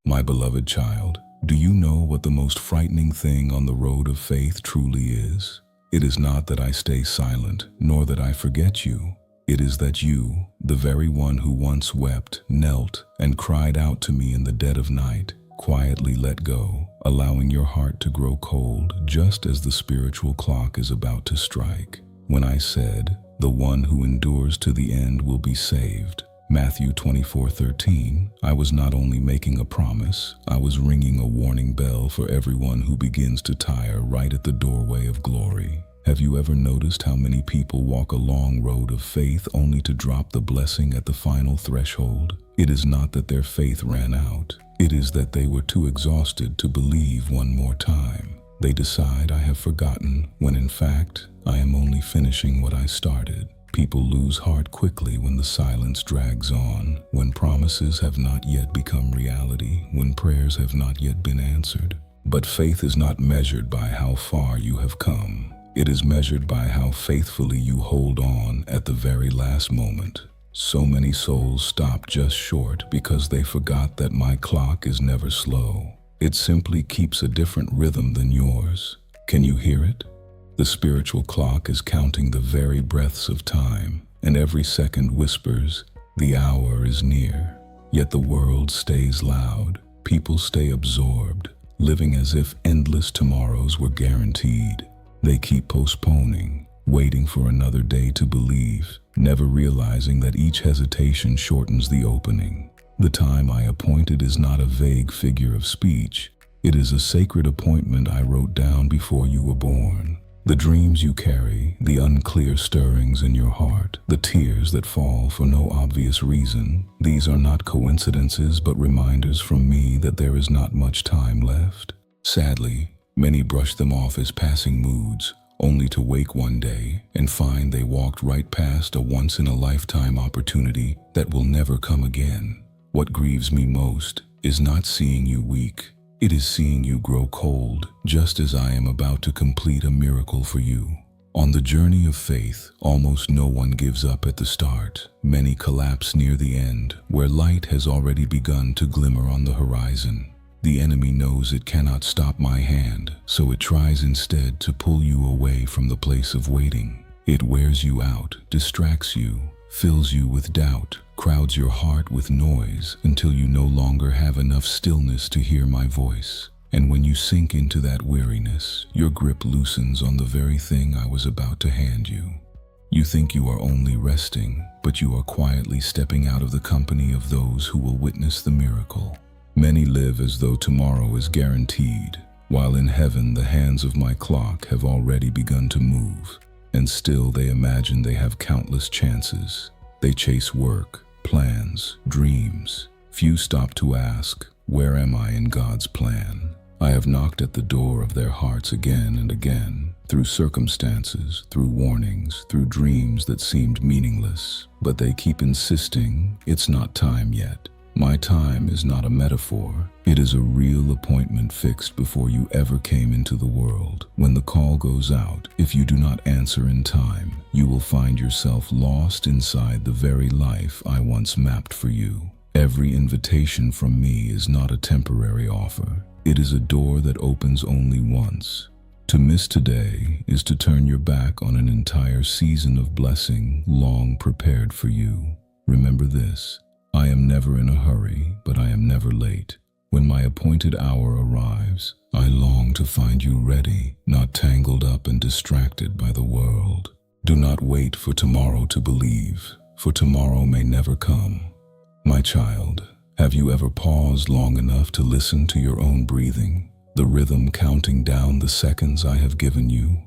My beloved child, do you know what the most frightening thing on the road of faith truly is? It is not that I stay silent, nor that I forget you. It is that you, the very one who once wept, knelt, and cried out to me in the dead of night, quietly let go, allowing your heart to grow cold just as the spiritual clock is about to strike. When I said, "The one who endures to the end will be saved," Matthew 24:13, I was not only making a promise, I was ringing a warning bell for everyone who begins to tire right at the doorway of glory. Have you ever noticed how many people walk a long road of faith only to drop the blessing at the final threshold? It is not that their faith ran out. It is that they were too exhausted to believe one more time. They decide, "I have forgotten," when in fact, I am only finishing what I started. People lose heart quickly when the silence drags on, when promises have not yet become reality, when prayers have not yet been answered. But faith is not measured by how far you have come. It is measured by how faithfully you hold on at the very last moment. So many souls stop just short because they forgot that my clock is never slow. It simply keeps a different rhythm than yours. Can you hear it? The spiritual clock is counting the very breaths of time, and every second whispers, "The hour is near." Yet the world stays loud. People stay absorbed, living as if endless tomorrows were guaranteed. They keep postponing, waiting for another day to believe, never realizing that each hesitation shortens the opening. The time I appointed is not a vague figure of speech. It is a sacred appointment I wrote down before you were born. The dreams you carry, the unclear stirrings in your heart, the tears that fall for no obvious reason, these are not coincidences but reminders from me that there is not much time left. Sadly, many brush them off as passing moods, only to wake one day and find they walked right past a once-in-a-lifetime opportunity that will never come again. What grieves me most is not seeing you weak. It is seeing you grow cold, just as I am about to complete a miracle for you. On the journey of faith, almost no one gives up at the start. Many collapse near the end, where light has already begun to glimmer on the horizon. The enemy knows it cannot stop my hand, so it tries instead to pull you away from the place of waiting. It wears you out, distracts you, fills you with doubt, crowds your heart with noise until you no longer have enough stillness to hear my voice. And when you sink into that weariness, your grip loosens on the very thing I was about to hand you. You think you are only resting, but you are quietly stepping out of the company of those who will witness the miracle. Many live as though tomorrow is guaranteed, while in heaven the hands of my clock have already begun to move, and still they imagine they have countless chances. They chase work, plans, dreams. Few stop to ask, "Where am I in God's plan?" I have knocked at the door of their hearts again and again, through circumstances, through warnings, through dreams that seemed meaningless, but they keep insisting, "It's not time yet." My time is not a metaphor. It is a real appointment fixed before you ever came into the world. When the call goes out, if you do not answer in time, you will find yourself lost inside the very life I once mapped for you. Every invitation from me is not a temporary offer. It is a door that opens only once. To miss today is to turn your back on an entire season of blessing long prepared for you. Remember this. I am never in a hurry, but I am never late. When my appointed hour arrives, I long to find you ready, not tangled up and distracted by the world. Do not wait for tomorrow to believe, for tomorrow may never come. My child, have you ever paused long enough to listen to your own breathing, the rhythm counting down the seconds I have given you?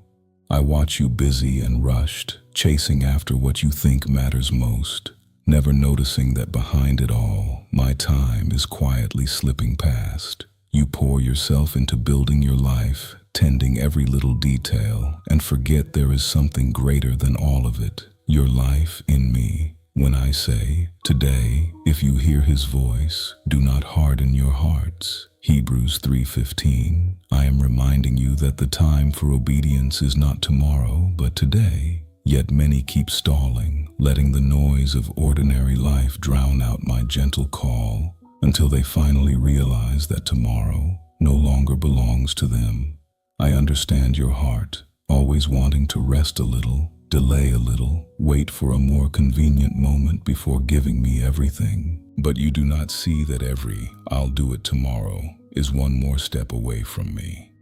I watch you busy and rushed, chasing after what you think matters most, never noticing that behind it all, my time is quietly slipping past. You pour yourself into building your life, tending every little detail, and forget there is something greater than all of it, your life in me. When I say, today, if you hear his voice, do not harden your hearts. Hebrews 3:15, I am reminding you that the time for obedience is not tomorrow, but today. Yet many keep stalling, letting the noise of ordinary life drown out my gentle call, until they finally realize realize that tomorrow no longer belongs to them. I understand your heart, always wanting to rest a little, delay a little, wait for a more convenient moment before giving me everything. But you do not see that every "I'll do it tomorrow" is one more step away from me.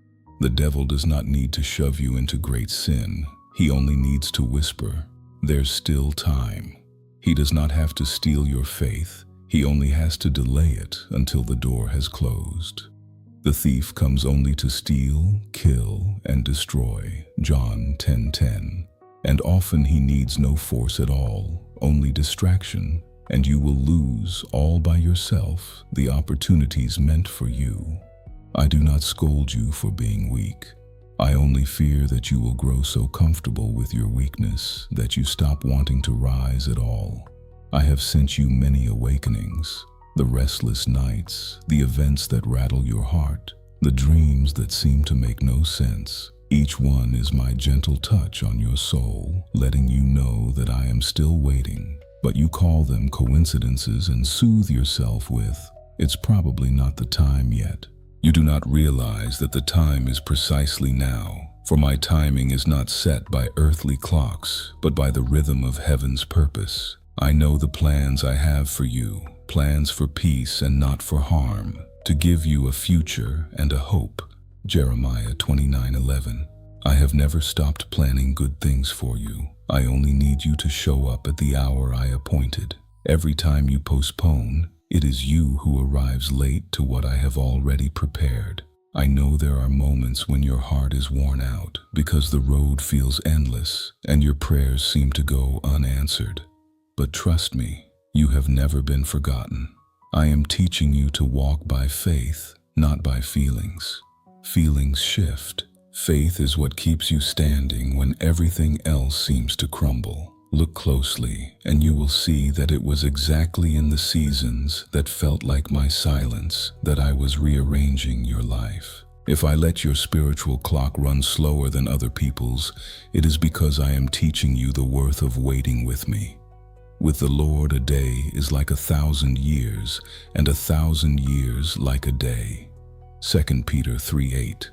The devil does not need to shove you into great sin. He only needs to whisper, "There's still time." He does not have to steal your faith. He only has to delay it until the door has closed. The thief comes only to steal, kill, and destroy. John 10:10. And often he needs no force at all, only distraction, and you will lose all by yourself the opportunities meant for you. I do not scold you for being weak. I only fear that you will grow so comfortable with your weakness that you stop wanting to rise at all. I have sent you many awakenings, the restless nights, the events that rattle your heart, the dreams that seem to make no sense. Each one is my gentle touch on your soul, letting you know that I am still waiting. But you call them coincidences and soothe yourself with, "It's probably not the time yet." You do not realize that the time is precisely now, for my timing is not set by earthly clocks, but by the rhythm of heaven's purpose. I know the plans I have for you, plans for peace and not for harm, to give you a future and a hope. Jeremiah 29:11. I have never stopped planning good things for you. I only need you to show up at the hour I appointed. Every time you postpone, it is you who arrives late to what I have already prepared. I know there are moments when your heart is worn out because the road feels endless and your prayers seem to go unanswered. But trust me, you have never been forgotten. I am teaching you to walk by faith, not by feelings. Feelings shift. Faith is what keeps you standing when everything else seems to crumble. Look closely, and you will see that it was exactly in the seasons that felt like my silence that I was rearranging your life. If I let your spiritual clock run slower than other people's, it is because I am teaching you the worth of waiting with me. With the Lord, a day is like 1,000 years, and 1,000 years like a day. 2 Peter 3:8.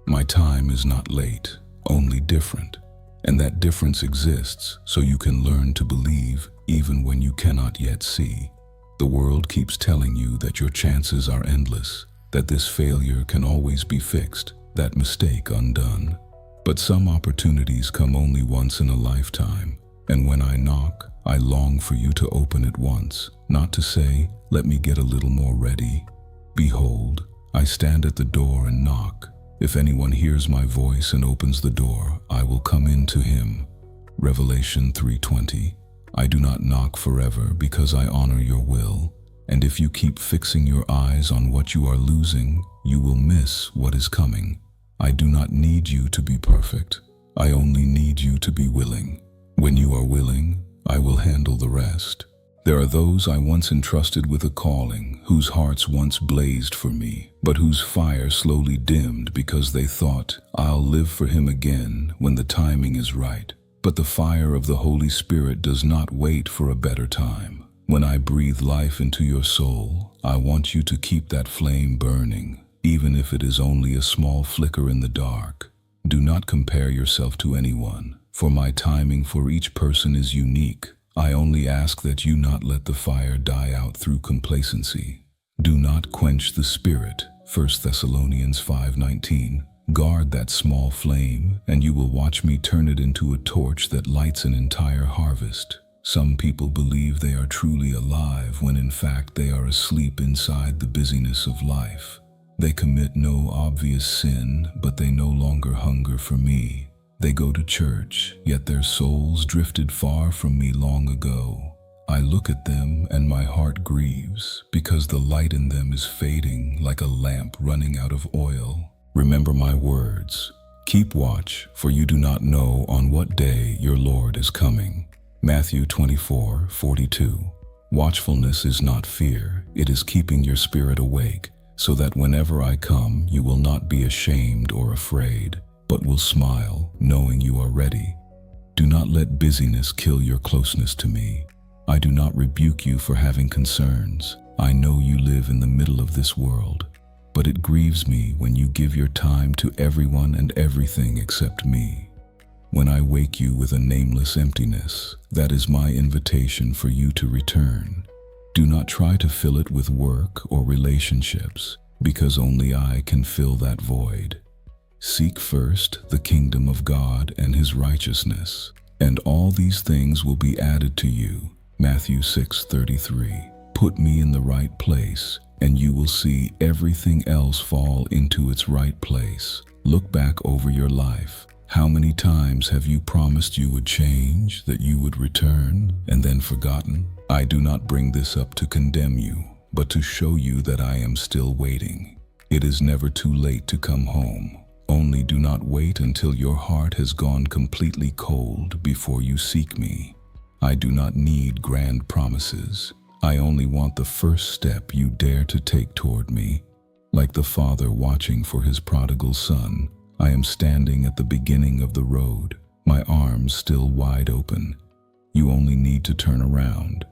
My time is not late, only different. And that difference exists so you can learn to believe even when you cannot yet see. The world keeps telling you that your chances are endless, that this failure can always be fixed, that mistake undone. But some opportunities come only once in a lifetime, and when I knock, I long for you to open it once, not to say, "Let me get a little more ready." Behold, I stand at the door and knock. If anyone hears my voice and opens the door, I will come in to him. Revelation 3:20. I do not knock forever because I honor your will. And if you keep fixing your eyes on what you are losing, you will miss what is coming. I do not need you to be perfect. I only need you to be willing. When you are willing, I will handle the rest. There are those I once entrusted with a calling, whose hearts once blazed for me, but whose fire slowly dimmed because they thought, "I'll live for him again when the timing is right." But the fire of the Holy Spirit does not wait for a better time. When I breathe life into your soul, I want you to keep that flame burning, even if it is only a small flicker in the dark. Do not compare yourself to anyone, for my timing for each person is unique. I only ask that you not let the fire die out through complacency. Do not quench the spirit, 1 Thessalonians 5:19. Guard that small flame, and you will watch me turn it into a torch that lights an entire harvest. Some people believe they are truly alive when in fact they are asleep inside the busyness of life. They commit no obvious sin, but they no longer hunger for me. They go to church, yet their souls drifted far from me long ago. I look at them and my heart grieves, because the light in them is fading like a lamp running out of oil. Remember my words. Keep watch, for you do not know on what day your Lord is coming. Matthew 24:42. Watchfulness is not fear, it is keeping your spirit awake, so that whenever I come, you will not be ashamed or afraid, but will smile, knowing you are ready. Do not let busyness kill your closeness to me. I do not rebuke you for having concerns. I know you live in the middle of this world. but it grieves me when you give your time to everyone and everything except me. When I wake you with a nameless emptiness, that is my invitation for you to return. Do not try to fill it with work or relationships, because only I can fill that void. Seek first the kingdom of God and his righteousness, and all these things will be added to you. Matthew 6:33. Put me in the right place, and you will see everything else fall into its right place. Look back over your life. How many times have you promised you would change, that you would return, and then forgotten? I do not bring this up to condemn you, but to show you that I am still waiting. It is never too late to come home. Only do not wait until your heart has gone completely cold before you seek me. I do not need grand promises. I only want the first step you dare to take toward me. Like the father watching for his prodigal son, I am standing at the beginning of the road, my arms still wide open. You only need to turn around.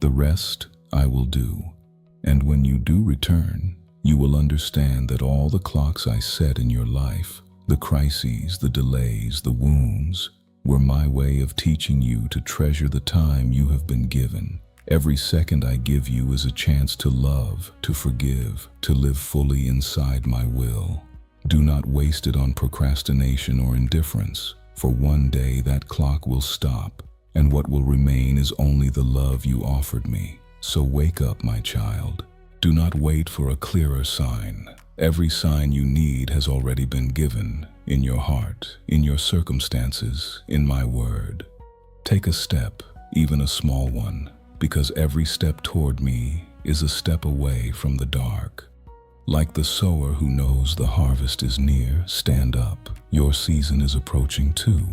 The rest I will do. And when you do return, you will understand that all the clocks I set in your life, the crises, the delays, the wounds, were my way of teaching you to treasure the time you have been given. Every second I give you is a chance to love, to forgive, to live fully inside my will. Do not waste it on procrastination or indifference, for one day that clock will stop, and what will remain is only the love you offered me. So wake up, my child. Do not wait for a clearer sign. Every sign you need has already been given, in your heart, in your circumstances, in my word. Take a step, even a small one, because every step toward me is a step away from the dark. Like the sower who knows the harvest is near, stand up. Your season is approaching too.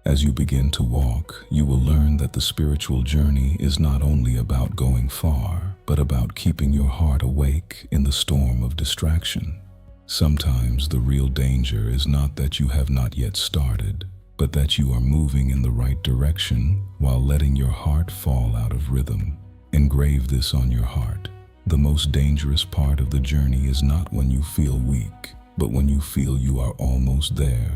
As you begin to walk, you will learn that the spiritual journey is not only about going far, but about keeping your heart awake in the storm of distraction. Sometimes the real danger is not that you have not yet started, but that you are moving in the right direction while letting your heart fall out of rhythm. Engrave this on your heart. The most dangerous part of the journey is not when you feel weak, but when you feel you are almost there.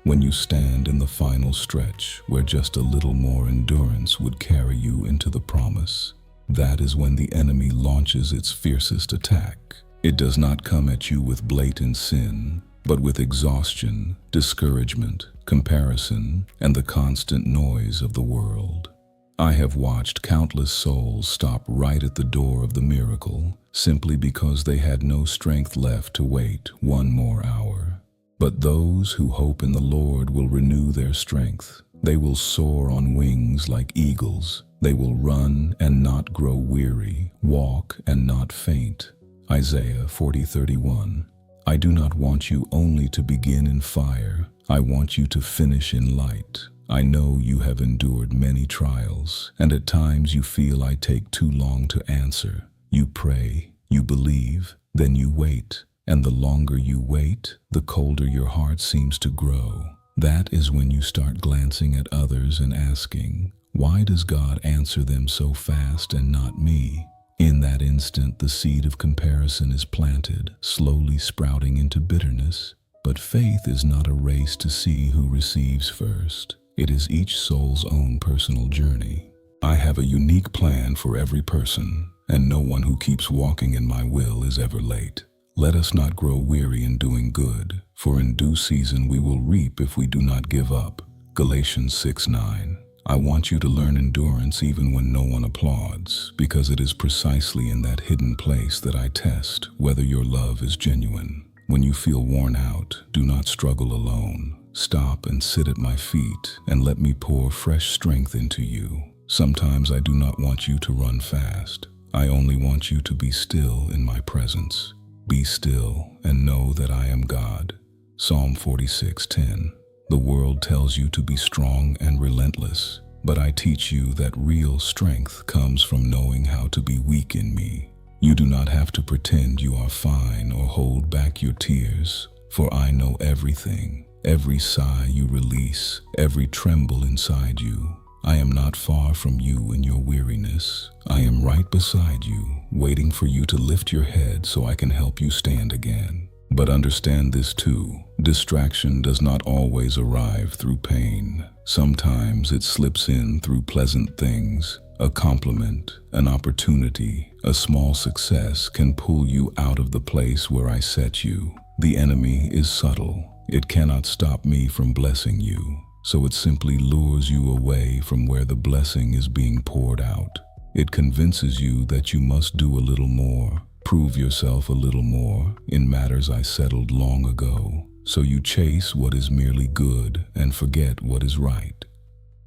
When you stand in the final stretch where just a little more endurance would carry you into the promise. That is when the enemy launches its fiercest attack. It does not come at you with blatant sin, but with exhaustion, discouragement, comparison, and the constant noise of the world. I have watched countless souls stop right at the door of the miracle simply because they had no strength left to wait one more hour. But those who hope in the Lord will renew their strength. They will soar on wings like eagles. They will run and not grow weary, walk and not faint. Isaiah 40:31. I do not want you only to begin in fire. I want you to finish in light. I know you have endured many trials, and at times you feel I take too long to answer. You pray, you believe, then you wait. And the longer you wait, the colder your heart seems to grow. That is when you start glancing at others and asking, why does God answer them so fast and not me? In that instant, the seed of comparison is planted, slowly sprouting into bitterness. But faith is not a race to see who receives first. It is each soul's own personal journey. I have a unique plan for every person, and no one who keeps walking in my will is ever late. Let us not grow weary in doing good, for in due season we will reap if we do not give up. Galatians 6:9. I want you to learn endurance even when no one applauds, because it is precisely in that hidden place that I test whether your love is genuine. When you feel worn out, do not struggle alone. Stop and sit at my feet and let me pour fresh strength into you. Sometimes I do not want you to run fast. I only want you to be still in my presence. Be still and know that I am God. Psalm 46:10. The world tells you to be strong and relentless, but I teach you that real strength comes from knowing how to be weak in me. You do not have to pretend you are fine or hold back your tears, for I know everything. Every sigh you release, every tremble inside you. I am not far from you in your weariness. I am right beside you, waiting for you to lift your head so I can help you stand again. But understand this too, distraction does not always arrive through pain. Sometimes it slips in through pleasant things. A compliment, an opportunity, a small success can pull you out of the place where I set you. The enemy is subtle. It cannot stop me from blessing you, so it simply lures you away from where the blessing is being poured out. It convinces you that you must do a little more, prove yourself a little more in matters I settled long ago. So you chase what is merely good and forget what is right.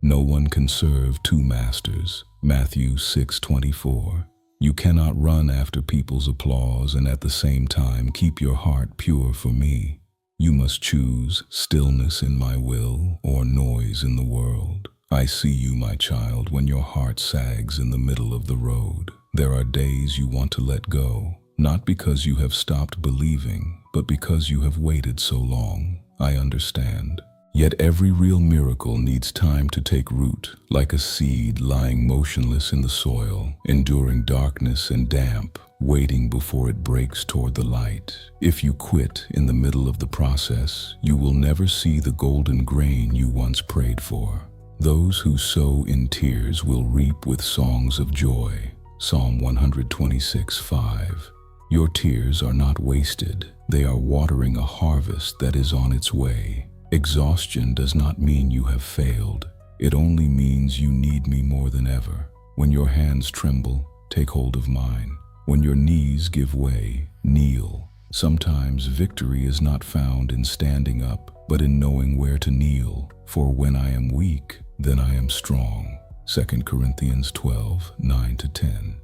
No one can serve two masters. Matthew 6:24. You cannot run after people's applause and at the same time keep your heart pure for me. You must choose stillness in my will or noise in the world. I see you, my child, when your heart sags in the middle of the road. There are days you want to let go, not because you have stopped believing, but because you have waited so long. I understand. Yet every real miracle needs time to take root, like a seed lying motionless in the soil, enduring darkness and damp, waiting before it breaks toward the light. If you quit in the middle of the process, you will never see the golden grain you once prayed for. Those who sow in tears will reap with songs of joy. Psalm 126:5. Your tears are not wasted. They are watering a harvest that is on its way. Exhaustion does not mean you have failed. It only means you need me more than ever. When your hands tremble, take hold of mine. When your knees give way, kneel. Sometimes victory is not found in standing up, but in knowing where to kneel. For when I am weak, then I am strong. 2 Corinthians 12:9-10.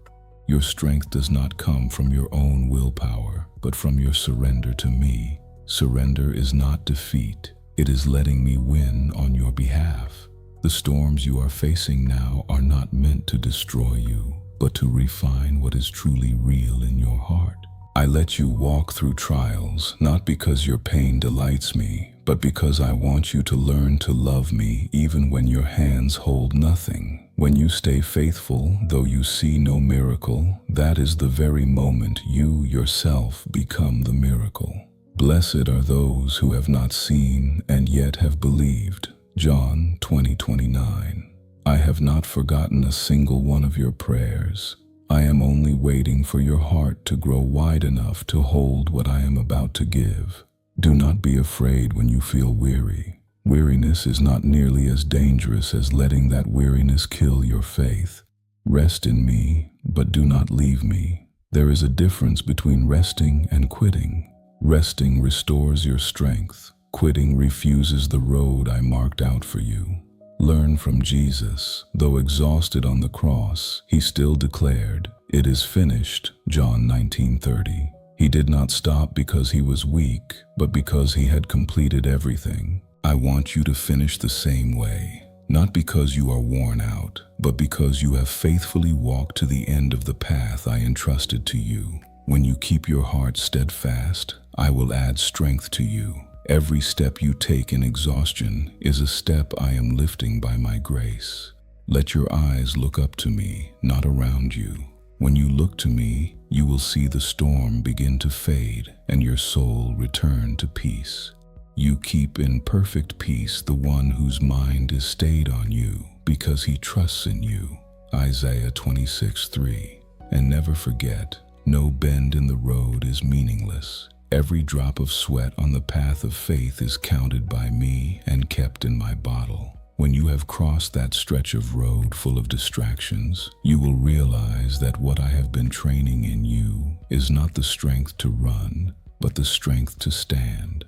Your strength does not come from your own willpower, but from your surrender to me. Surrender is not defeat. It is letting me win on your behalf. The storms you are facing now are not meant to destroy you, but to refine what is truly real in your heart. I let you walk through trials, not because your pain delights me, but because I want you to learn to love me even when your hands hold nothing. When you stay faithful, though you see no miracle, that is the very moment you yourself become the miracle. Blessed are those who have not seen and yet have believed. John 20:29. I have not forgotten a single one of your prayers. I am only waiting for your heart to grow wide enough to hold what I am about to give. Do not be afraid when you feel weary. Weariness is not nearly as dangerous as letting that weariness kill your faith. Rest in me, but do not leave me. There is a difference between resting and quitting. Resting restores your strength. Quitting refuses the road I marked out for you. Learn from Jesus. Though exhausted on the cross, he still declared, "It is finished," John 19:30. He did not stop because he was weak, but because he had completed everything. I want you to finish the same way, not because you are worn out, but because you have faithfully walked to the end of the path I entrusted to you. When you keep your heart steadfast, I will add strength to you. Every step you take in exhaustion is a step I am lifting by my grace. Let your eyes look up to me, not around you. When you look to me, you will see the storm begin to fade and your soul return to peace. You keep in perfect peace the one whose mind is stayed on you because he trusts in you. Isaiah 26:3. And never forget, no bend in the road is meaningless. Every drop of sweat on the path of faith is counted by me and kept in my bottle. When you have crossed that stretch of road full of distractions, you will realize that what I have been training in you is not the strength to run, but the strength to stand.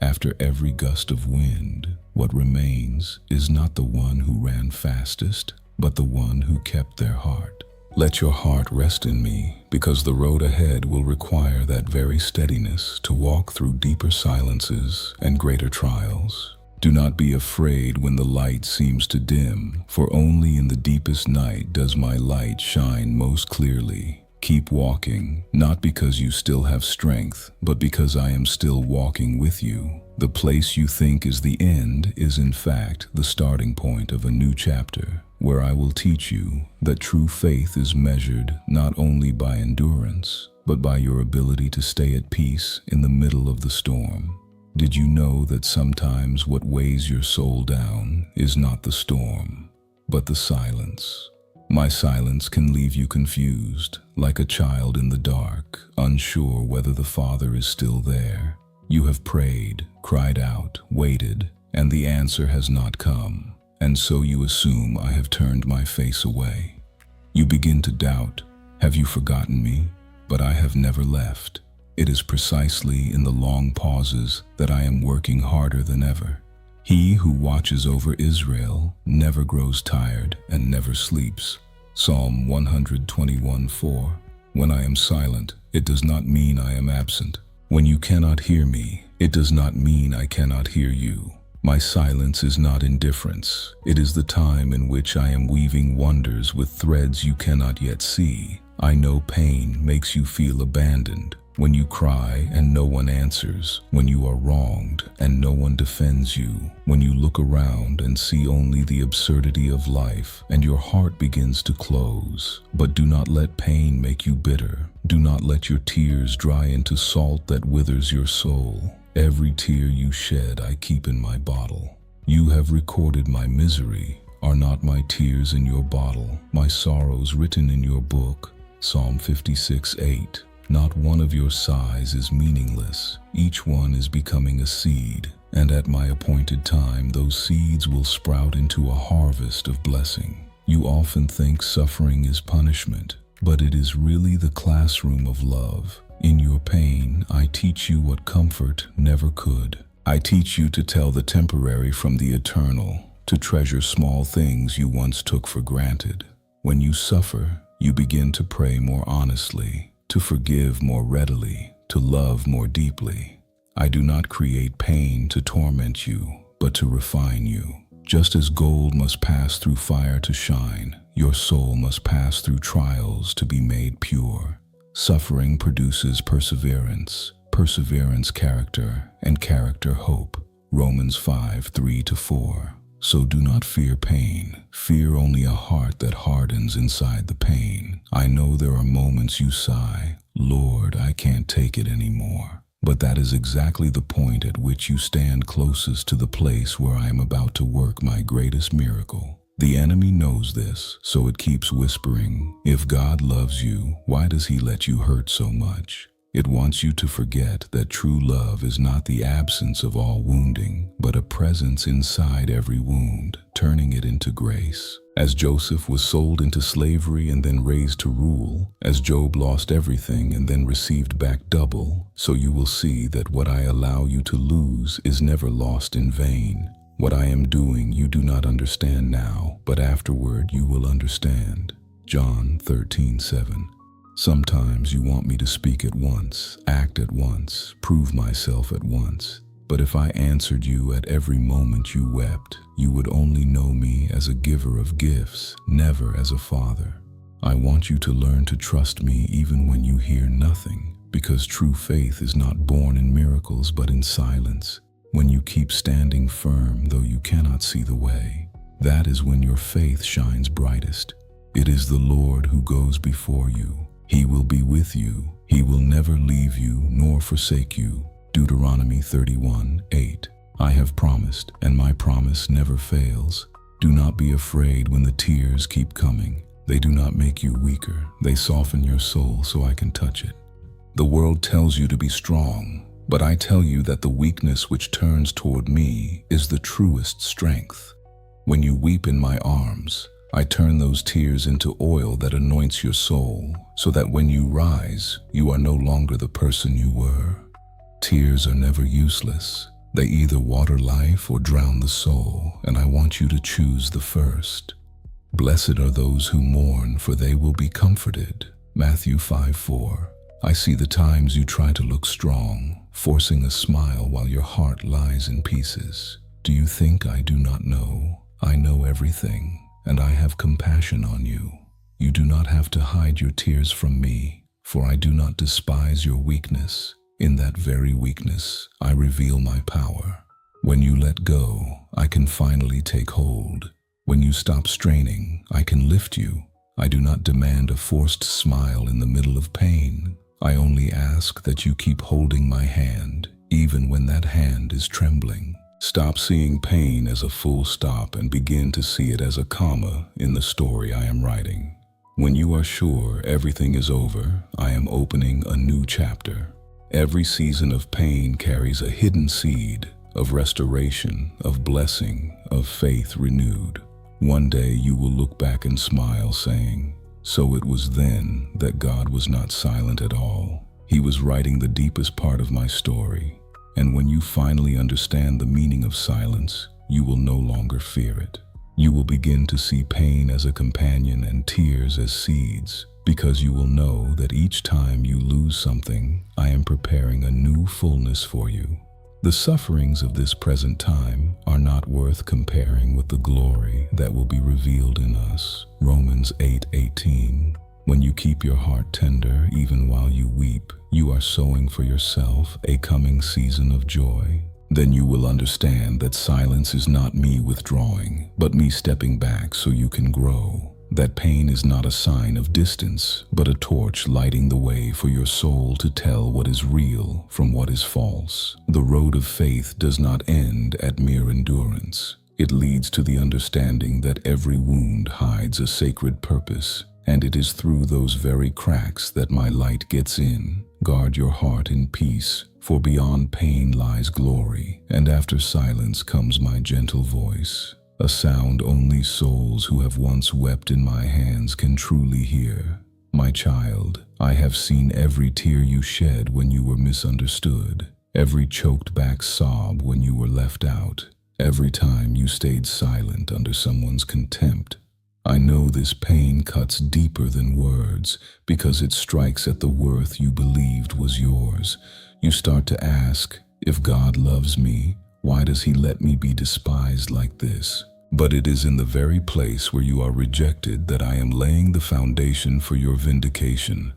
After every gust of wind, what remains is not the one who ran fastest, but the one who kept their heart. Let your heart rest in me, because the road ahead will require that very steadiness to walk through deeper silences and greater trials. Do not be afraid when the light seems to dim, for only in the deepest night does my light shine most clearly. Keep walking, not because you still have strength, but because I am still walking with you. The place you think is the end is in fact the starting point of a new chapter, where I will teach you that true faith is measured not only by endurance, but by your ability to stay at peace in the middle of the storm. Did you know that sometimes what weighs your soul down is not the storm, but the silence? My silence can leave you confused, like a child in the dark, unsure whether the Father is still there. You have prayed, cried out, waited, and the answer has not come, and so you assume I have turned my face away. You begin to doubt, have you forgotten me? But I have never left. It is precisely in the long pauses that I am working harder than ever. He who watches over Israel never grows tired and never sleeps. Psalm 121:4. When I am silent, it does not mean I am absent. When you cannot hear me, it does not mean I cannot hear you. My silence is not indifference. It is the time in which I am weaving wonders with threads you cannot yet see. I know pain makes you feel abandoned. When you cry and no one answers, when you are wronged and no one defends you, when you look around and see only the absurdity of life and your heart begins to close. But do not let pain make you bitter. Do not let your tears dry into salt that withers your soul. Every tear you shed I keep in my bottle. You have recorded my misery. Are not my tears in your bottle, my sorrows written in your book? Psalm 56:8. Not one of your sighs is meaningless. Each one is becoming a seed, and at my appointed time those seeds will sprout into a harvest of blessing. You often think suffering is punishment, but it is really the classroom of love. In your pain, I teach you what comfort never could. I teach you to tell the temporary from the eternal, to treasure small things you once took for granted. When you suffer, you begin to pray more honestly, to forgive more readily, to love more deeply. I do not create pain to torment you, but to refine you. Just as gold must pass through fire to shine, your soul must pass through trials to be made pure. Suffering produces perseverance, perseverance character, and character hope. Romans 5:3-4. So do not fear pain. Fear only a heart that hardens inside the pain. I know there are moments you sigh, Lord, I can't take it anymore. But that is exactly the point at which you stand closest to the place where I am about to work my greatest miracle. The enemy knows this, so it keeps whispering, if God loves you, why does he let you hurt so much? It wants you to forget that true love is not the absence of all wounding, but a presence inside every wound, turning it into grace. As Joseph was sold into slavery and then raised to rule, as Job lost everything and then received back double, so you will see that what I allow you to lose is never lost in vain. What I am doing you do not understand now, but afterward you will understand. John 13:7. Sometimes you want me to speak at once, act at once, prove myself at once. But if I answered you at every moment you wept, you would only know me as a giver of gifts, never as a father. I want you to learn to trust me even when you hear nothing, because true faith is not born in miracles but in silence. When you keep standing firm though you cannot see the way, that is when your faith shines brightest. It is the Lord who goes before you. He will be with you. He will never leave you nor forsake you. Deuteronomy 31:8. I have promised, and my promise never fails. Do not be afraid when the tears keep coming. They do not make you weaker. They soften your soul so I can touch it. The world tells you to be strong, but I tell you that the weakness which turns toward me is the truest strength. When you weep in my arms, I turn those tears into oil that anoints your soul, so that when you rise, you are no longer the person you were. Tears are never useless. They either water life or drown the soul, and I want you to choose the first. Blessed are those who mourn, for they will be comforted. Matthew 5:4. I see the times you try to look strong, forcing a smile while your heart lies in pieces. Do you think I do not know? I know everything, and I have compassion on you. You do not have to hide your tears from me, for I do not despise your weakness. In that very weakness, I reveal my power. When you let go, I can finally take hold. When you stop straining, I can lift you. I do not demand a forced smile in the middle of pain. I only ask that you keep holding my hand, even when that hand is trembling. Stop seeing pain as a full stop and begin to see it as a comma in the story I am writing. When you are sure everything is over, I am opening a new chapter. Every season of pain carries a hidden seed of restoration, of blessing, of faith renewed. One day you will look back and smile, saying, "So it was then that God was not silent at all. He was writing the deepest part of my story." And when you finally understand the meaning of silence, you will no longer fear it. You will begin to see pain as a companion and tears as seeds, because you will know that each time you lose something, I am preparing a new fullness for you. The sufferings of this present time are not worth comparing with the glory that will be revealed in us. Romans 8:18. When you keep your heart tender even while you weep, you are sowing for yourself a coming season of joy. Then you will understand that silence is not me withdrawing, but me stepping back so you can grow. That pain is not a sign of distance, but a torch lighting the way for your soul to tell what is real from what is false. The road of faith does not end at mere endurance. It leads to the understanding that every wound hides a sacred purpose, and it is through those very cracks that my light gets in. Guard your heart in peace, for beyond pain lies glory, and after silence comes my gentle voice, a sound only souls who have once wept in my hands can truly hear. My child, I have seen every tear you shed when you were misunderstood, every choked back sob when you were left out, every time you stayed silent under someone's contempt. I know this pain cuts deeper than words because it strikes at the worth you believed was yours. You start to ask, if God loves me, why does he let me be despised like this? But it is in the very place where you are rejected that I am laying the foundation for your vindication.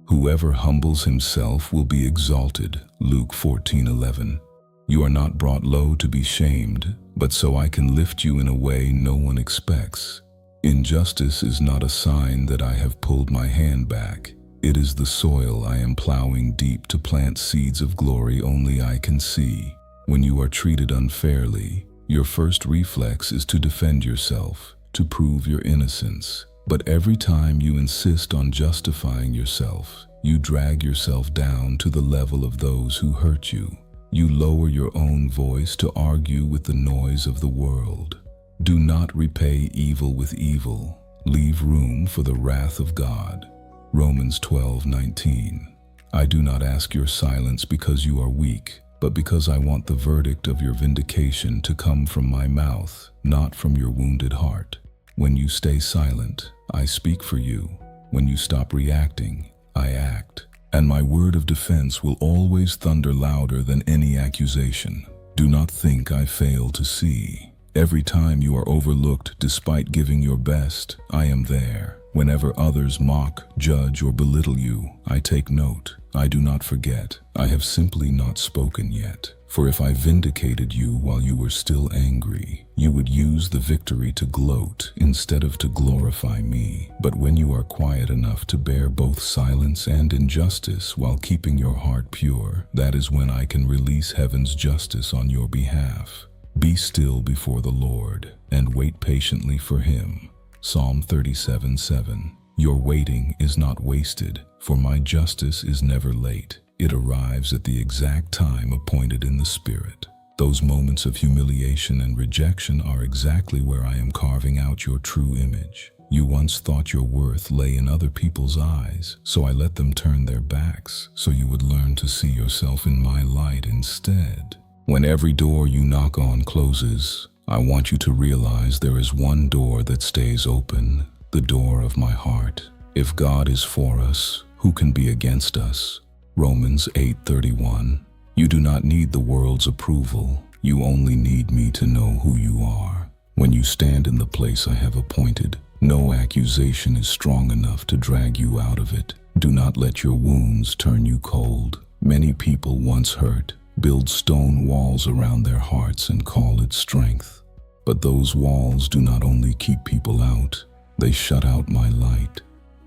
Whoever humbles himself will be exalted. Luke 14:11. You are not brought low to be shamed, but so I can lift you in a way no one expects. Injustice is not a sign that I have pulled my hand back. It is the soil I am plowing deep to plant seeds of glory only I can see. When you are treated unfairly, your first reflex is to defend yourself, to prove your innocence. But every time you insist on justifying yourself, you drag yourself down to the level of those who hurt you. You lower your own voice to argue with the noise of the world. Do not repay evil with evil. Leave room for the wrath of God. Romans 12:19. I do not ask your silence because you are weak, but because I want the verdict of your vindication to come from my mouth, not from your wounded heart. When you stay silent, I speak for you. When you stop reacting, I act. And my word of defense will always thunder louder than any accusation. Do not think I fail to see. Every time you are overlooked despite giving your best, I am there. Whenever others mock, judge, or belittle you, I take note. I do not forget. I have simply not spoken yet. For if I vindicated you while you were still angry, you would use the victory to gloat instead of to glorify me. But when you are quiet enough to bear both silence and injustice while keeping your heart pure, that is when I can release heaven's justice on your behalf. Be still before the Lord and wait patiently for him. Psalm 37:7. Your waiting is not wasted, for my justice is never late. It arrives at the exact time appointed in the Spirit. Those moments of humiliation and rejection are exactly where I am carving out your true image. You once thought your worth lay in other people's eyes, so I let them turn their backs, so you would learn to see yourself in my light instead. When every door you knock on closes, I want you to realize there is one door that stays open, the door of my heart. If God is for us, who can be against us? Romans 8:31. You do not need the world's approval. You only need me to know who you are. When you stand in the place I have appointed, No accusation is strong enough to drag you out of it. Do not let your wounds turn you cold. Many people once hurt build stone walls around their hearts and call it strength. But those walls do not only keep people out, they shut out my light.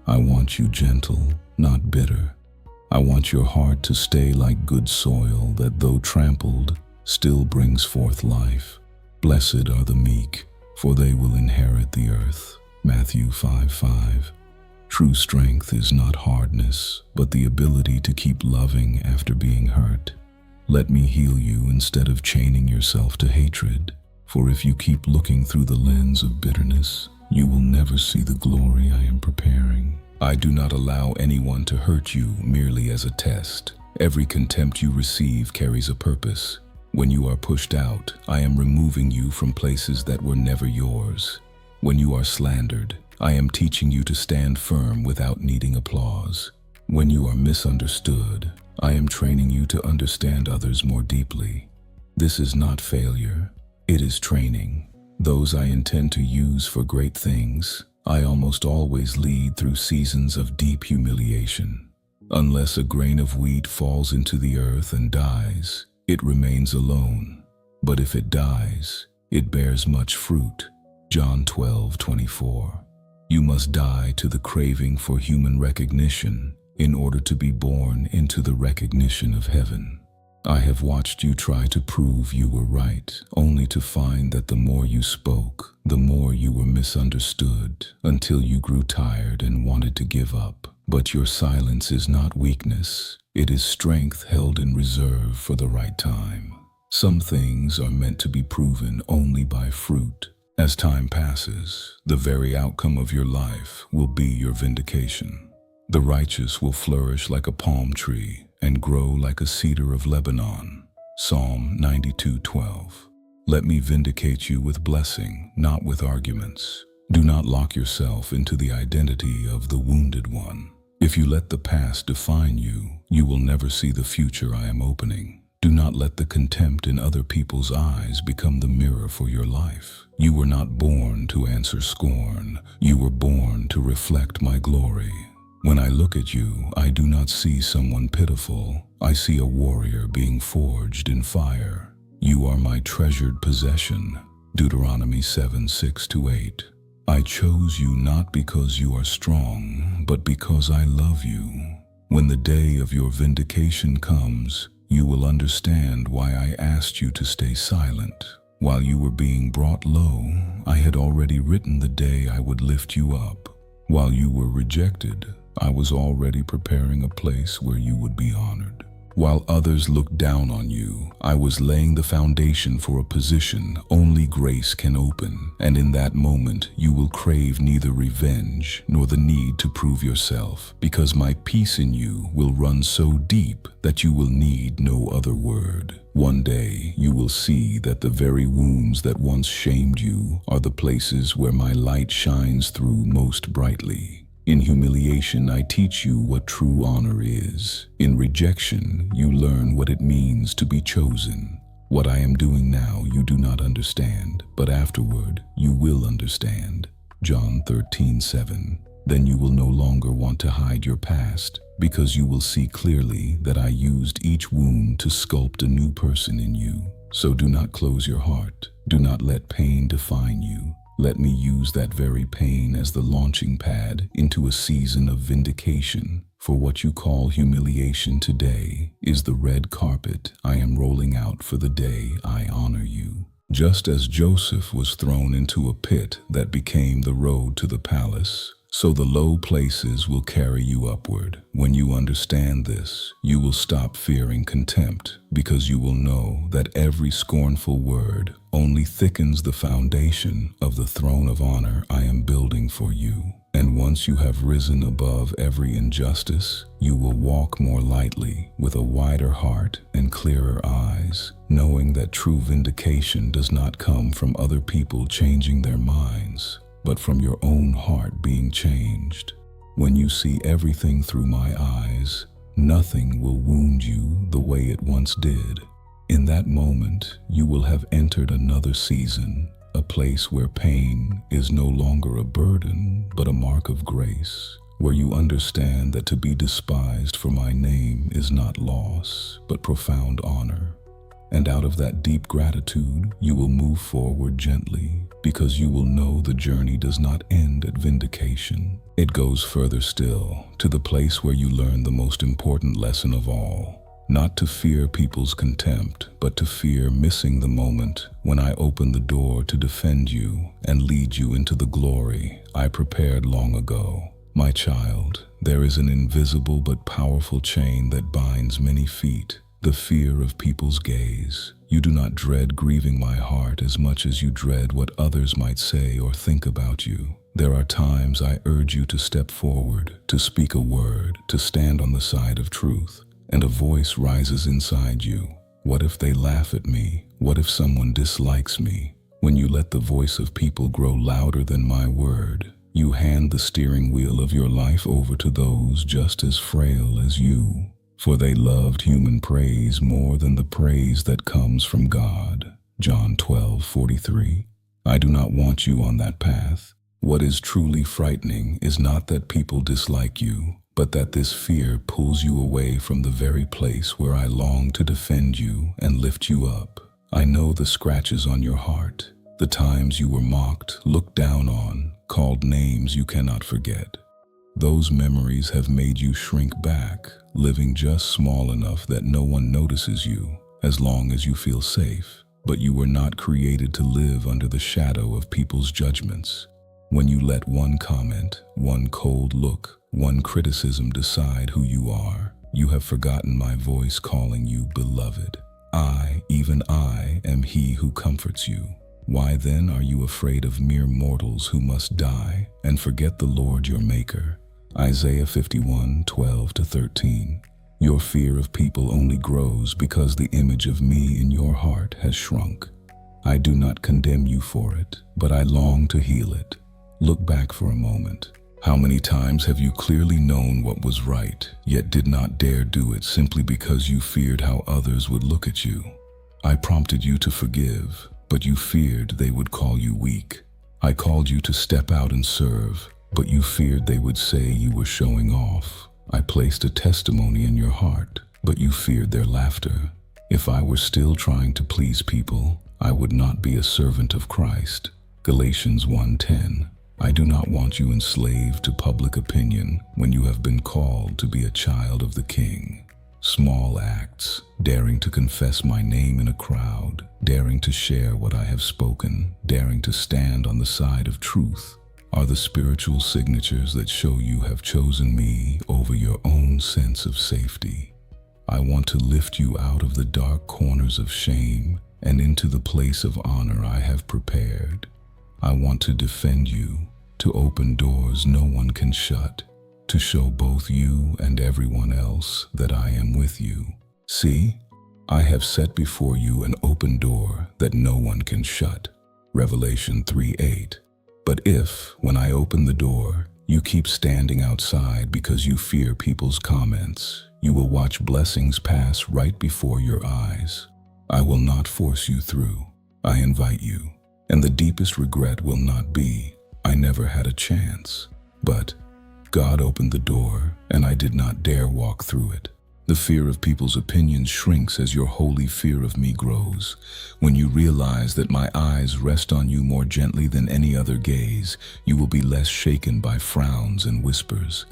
I want you gentle, not bitter. I want your heart to stay like good soil that, though trampled, still brings forth life. Blessed are the meek, for they will inherit the earth. Matthew 5:5. True strength is not hardness, but the ability to keep loving after being hurt. Let me heal you instead of chaining yourself to hatred. For if you keep looking through the lens of bitterness, you will never see the glory I am preparing. I do not allow anyone to hurt you merely as a test. Every contempt you receive carries a purpose. When you are pushed out, I am removing you from places that were never yours. When you are slandered, I am teaching you to stand firm without needing applause. When you are misunderstood, I am training you to understand others more deeply. This is not failure, it is training. Those I intend to use for great things, I almost always lead through seasons of deep humiliation. Unless a grain of wheat falls into the earth and dies, it remains alone. But if it dies, it bears much fruit. John 12:24. You must die to the craving for human recognition in order to be born into the recognition of heaven. I have watched you try to prove you were right, only to find that the more you spoke, the more you were misunderstood, until you grew tired and wanted to give up. But your silence is not weakness, it is strength held in reserve for the right time. Some things are meant to be proven only by fruit. As time passes, the very outcome of your life will be your vindication. The righteous will flourish like a palm tree and grow like a cedar of Lebanon. Psalm 92:12. Let me vindicate you with blessing, not with arguments. Do not lock yourself into the identity of the wounded one. If you let the past define you, you will never see the future I am opening. Do not let the contempt in other people's eyes become the mirror for your life. You were not born to answer scorn. You were born to reflect my glory. When I look at you, I do not see someone pitiful. I see a warrior being forged in fire. You are my treasured possession. Deuteronomy 7:6-8. I chose you not because you are strong, but because I love you. When the day of your vindication comes, you will understand why I asked you to stay silent. While you were being brought low, I had already written the day I would lift you up. While you were rejected, I was already preparing a place where you would be honored. While others looked down on you, I was laying the foundation for a position only grace can open, and in that moment you will crave neither revenge nor the need to prove yourself, because my peace in you will run so deep that you will need no other word. One day you will see that the very wounds that once shamed you are the places where my light shines through most brightly. In humiliation, I teach you what true honor is. In rejection, you learn what it means to be chosen. What I am doing now you do not understand, but afterward you will understand. John 13:7. Then you will no longer want to hide your past, because you will see clearly that I used each wound to sculpt a new person in you. So do not close your heart. Do not let pain define you. Let me use that very pain as the launching pad into a season of vindication. For what you call humiliation today is the red carpet I am rolling out for the day I honor you. Just as Joseph was thrown into a pit that became the road to the palace, so the low places will carry you upward. When you understand this, you will stop fearing contempt, because you will know that every scornful word only thickens the foundation of the throne of honor I am building for you. And once you have risen above every injustice, you will walk more lightly, with a wider heart and clearer eyes, knowing that true vindication does not come from other people changing their minds, but from your own heart being changed. When you see everything through my eyes, nothing will wound you the way it once did. In that moment, you will have entered another season, a place where pain is no longer a burden, but a mark of grace, where you understand that to be despised for my name is not loss, but profound honor. And out of that deep gratitude, you will move forward gently, because you will know the journey does not end at vindication. It goes further still, to the place where you learn the most important lesson of all. Not to fear people's contempt, but to fear missing the moment when I open the door to defend you and lead you into the glory I prepared long ago. My child, there is an invisible but powerful chain that binds many feet. The fear of people's gaze. You do not dread grieving my heart as much as you dread what others might say or think about you. There are times I urge you to step forward, to speak a word, to stand on the side of truth, and a voice rises inside you. What if they laugh at me? What if someone dislikes me? When you let the voice of people grow louder than my word, you hand the steering wheel of your life over to those just as frail as you. For they loved human praise more than the praise that comes from God. John 12:43. I do not want you on that path. What is truly frightening is not that people dislike you, but that this fear pulls you away from the very place where I long to defend you and lift you up. I know the scratches on your heart, the times you were mocked, looked down on, called names you cannot forget. Those memories have made you shrink back, living just small enough that no one notices you, as long as you feel safe. But you were not created to live under the shadow of people's judgments. When you let one comment, one cold look, one criticism decide who you are, you have forgotten my voice calling you beloved. I, even I, am he who comforts you. Why then are you afraid of mere mortals who must die and forget the Lord your Maker? Isaiah 51:12-13. Your fear of people only grows because the image of me in your heart has shrunk. I do not condemn you for it, but I long to heal it. Look back for a moment. How many times have you clearly known what was right, yet did not dare do it simply because you feared how others would look at you? I prompted you to forgive, but you feared they would call you weak. I called you to step out and serve, but you feared they would say you were showing off. I placed a testimony in your heart, but you feared their laughter. If I were still trying to please people, I would not be a servant of Christ. Galatians 1:10. I do not want you enslaved to public opinion when you have been called to be a child of the King. Small acts, daring to confess my name in a crowd, daring to share what I have spoken, daring to stand on the side of truth, are the spiritual signatures that show you have chosen me over your own sense of safety. I want to lift you out of the dark corners of shame and into the place of honor I have prepared. I want to defend you, to open doors no one can shut, to show both you and everyone else that I am with you. See, I have set before you an open door that no one can shut. Revelation 3:8. But if, when I open the door, you keep standing outside because you fear people's comments, you will watch blessings pass right before your eyes. I will not force you through. I invite you. And the deepest regret will not be, I never had a chance, but God opened the door and I did not dare walk through it. The fear of people's opinions shrinks as your holy fear of me grows. When you realize that my eyes rest on you more gently than any other gaze, you will be less shaken by frowns and whispers.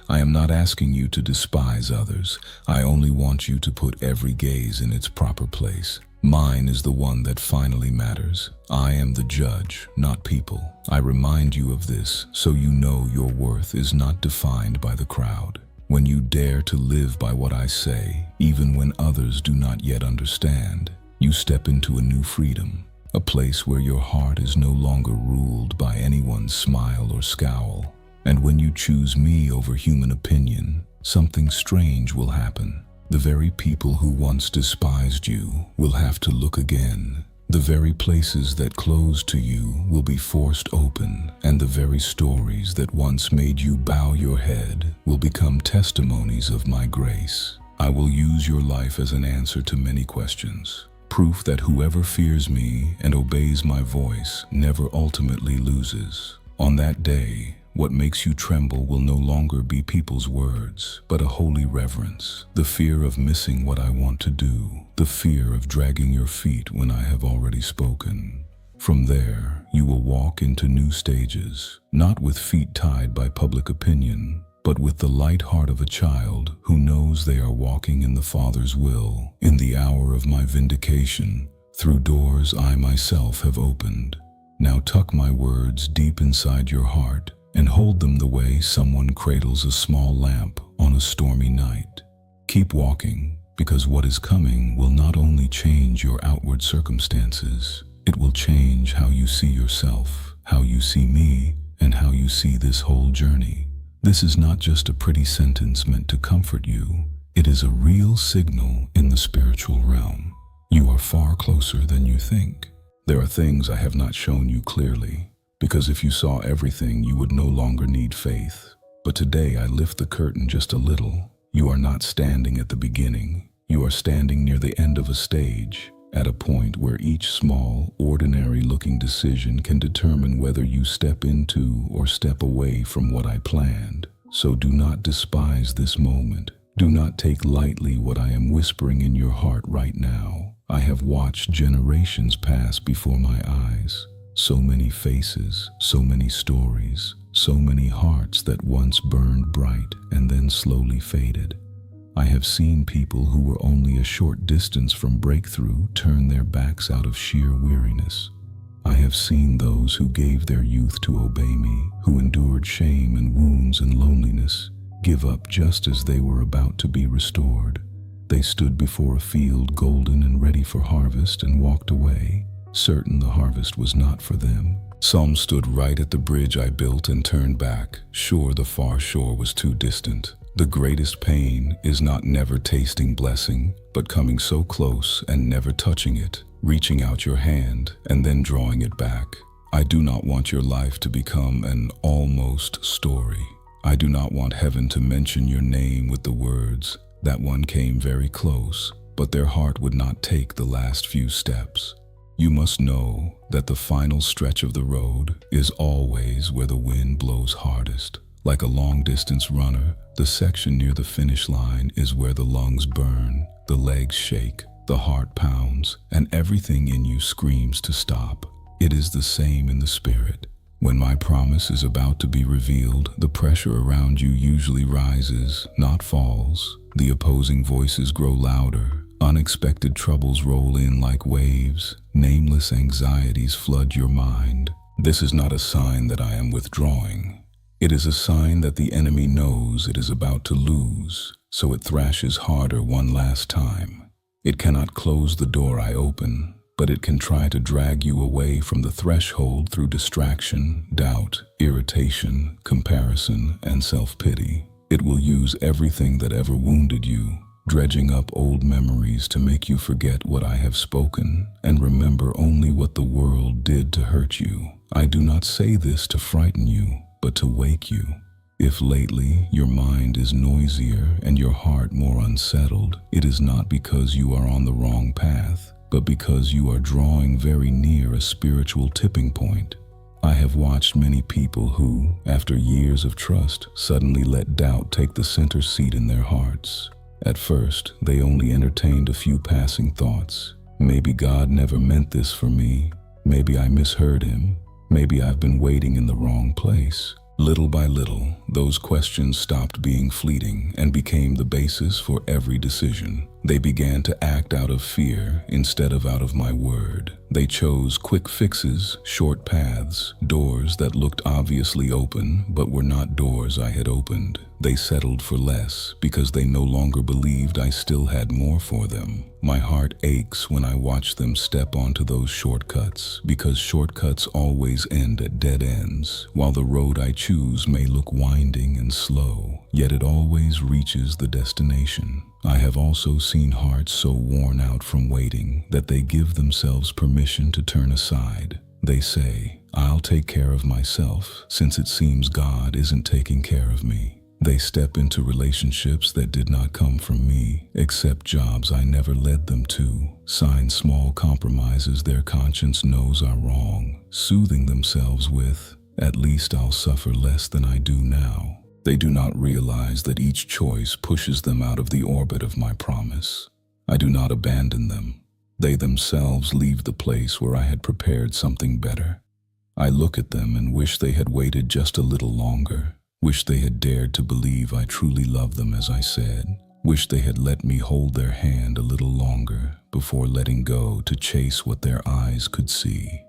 I am not asking you to despise others. I only want you to put every gaze in its proper place. Mine is the one that finally matters. I am the judge, not people. I remind you of this so you know your worth is not defined by the crowd. When you dare to live by what I say, even when others do not yet understand, you step into a new freedom, a place where your heart is no longer ruled by anyone's smile or scowl. And when you choose me over human opinion, something strange will happen. The very people who once despised you will have to look again. The very places that closed to you will be forced open, and the very stories that once made you bow your head will become testimonies of my grace. I will use your life as an answer to many questions. proof that whoever fears me and obeys my voice never ultimately loses. On that day, what makes you tremble will no longer be people's words, but a holy reverence. The fear of missing what I want to do, the fear of dragging your feet when I have already spoken. From there, you will walk into new stages, not with feet tied by public opinion, but with the light heart of a child who knows they are walking in the Father's will. In the hour of my vindication, through doors I myself have opened. Now tuck my words deep inside your heart and hold them the way someone cradles a small lamp on a stormy night. Keep walking, because what is coming will not only change your outward circumstances, it will change how you see yourself, how you see me, and how you see this whole journey. This is not just a pretty sentence meant to comfort you. It is a real signal in the spiritual realm. You are far closer than you think. There are things I have not shown you clearly, because if you saw everything, you would no longer need faith. But today I lift the curtain just a little. You are not standing at the beginning. You are standing near the end of a stage, at a point where each small, ordinary-looking decision can determine whether you step into or step away from what I planned. So do not despise this moment. Do not take lightly what I am whispering in your heart right now. I have watched generations pass before my eyes. So many faces, so many stories, so many hearts that once burned bright and then slowly faded. I have seen people who were only a short distance from breakthrough turn their backs out of sheer weariness. I have seen those who gave their youth to obey me, who endured shame and wounds and loneliness, give up just as they were about to be restored. They stood before a field golden and ready for harvest and walked away, certain the harvest was not for them. Some stood right at the bridge I built and turned back, sure the far shore was too distant. The greatest pain is not never tasting blessing, but coming so close and never touching it, reaching out your hand and then drawing it back. I do not want your life to become an almost story. I do not want heaven to mention your name with the words, "That one came very close," but their heart would not take the last few steps. You must know that the final stretch of the road is always where the wind blows hardest. Like a long-distance runner, the section near the finish line is where the lungs burn, the legs shake, the heart pounds, and everything in you screams to stop. It is the same in the spirit. When my promise is about to be revealed, the pressure around you usually rises, not falls. The opposing voices grow louder. Unexpected troubles roll in like waves. Nameless anxieties flood your mind. This is not a sign that I am withdrawing. It is a sign that the enemy knows it is about to lose, so it thrashes harder one last time. It cannot close the door I open, but it can try to drag you away from the threshold through distraction, doubt, irritation, comparison, and self-pity. It will use everything that ever wounded you, dredging up old memories to make you forget what I have spoken and remember only what the world did to hurt you. I do not say this to frighten you, but to wake you. If lately your mind is noisier and your heart more unsettled, it is not because you are on the wrong path, but because you are drawing very near a spiritual tipping point. I have watched many people who, after years of trust, suddenly let doubt take the center seat in their hearts. At first, they only entertained a few passing thoughts. Maybe God never meant this for me. Maybe I misheard him. Maybe I've been waiting in the wrong place. Little by little, those questions stopped being fleeting and became the basis for every decision. They began to act out of fear instead of out of my word. They chose quick fixes, short paths, doors that looked obviously open but were not doors I had opened. They settled for less because they no longer believed I still had more for them. My heart aches when I watch them step onto those shortcuts, because shortcuts always end at dead ends, while the road I choose may look winding and slow, yet it always reaches the destination. I have also seen hearts so worn out from waiting that they give themselves permission to turn aside. They say, "I'll take care of myself, since it seems God isn't taking care of me." They step into relationships that did not come from me, accept jobs I never led them to, sign small compromises their conscience knows are wrong, soothing themselves with, "At least I'll suffer less than I do now." They do not realize that each choice pushes them out of the orbit of my promise. I do not abandon them. They themselves leave the place where I had prepared something better. I look at them and wish they had waited just a little longer. Wish they had dared to believe I truly loved them as I said. Wish they had let me hold their hand a little longer before letting go to chase what their eyes could see.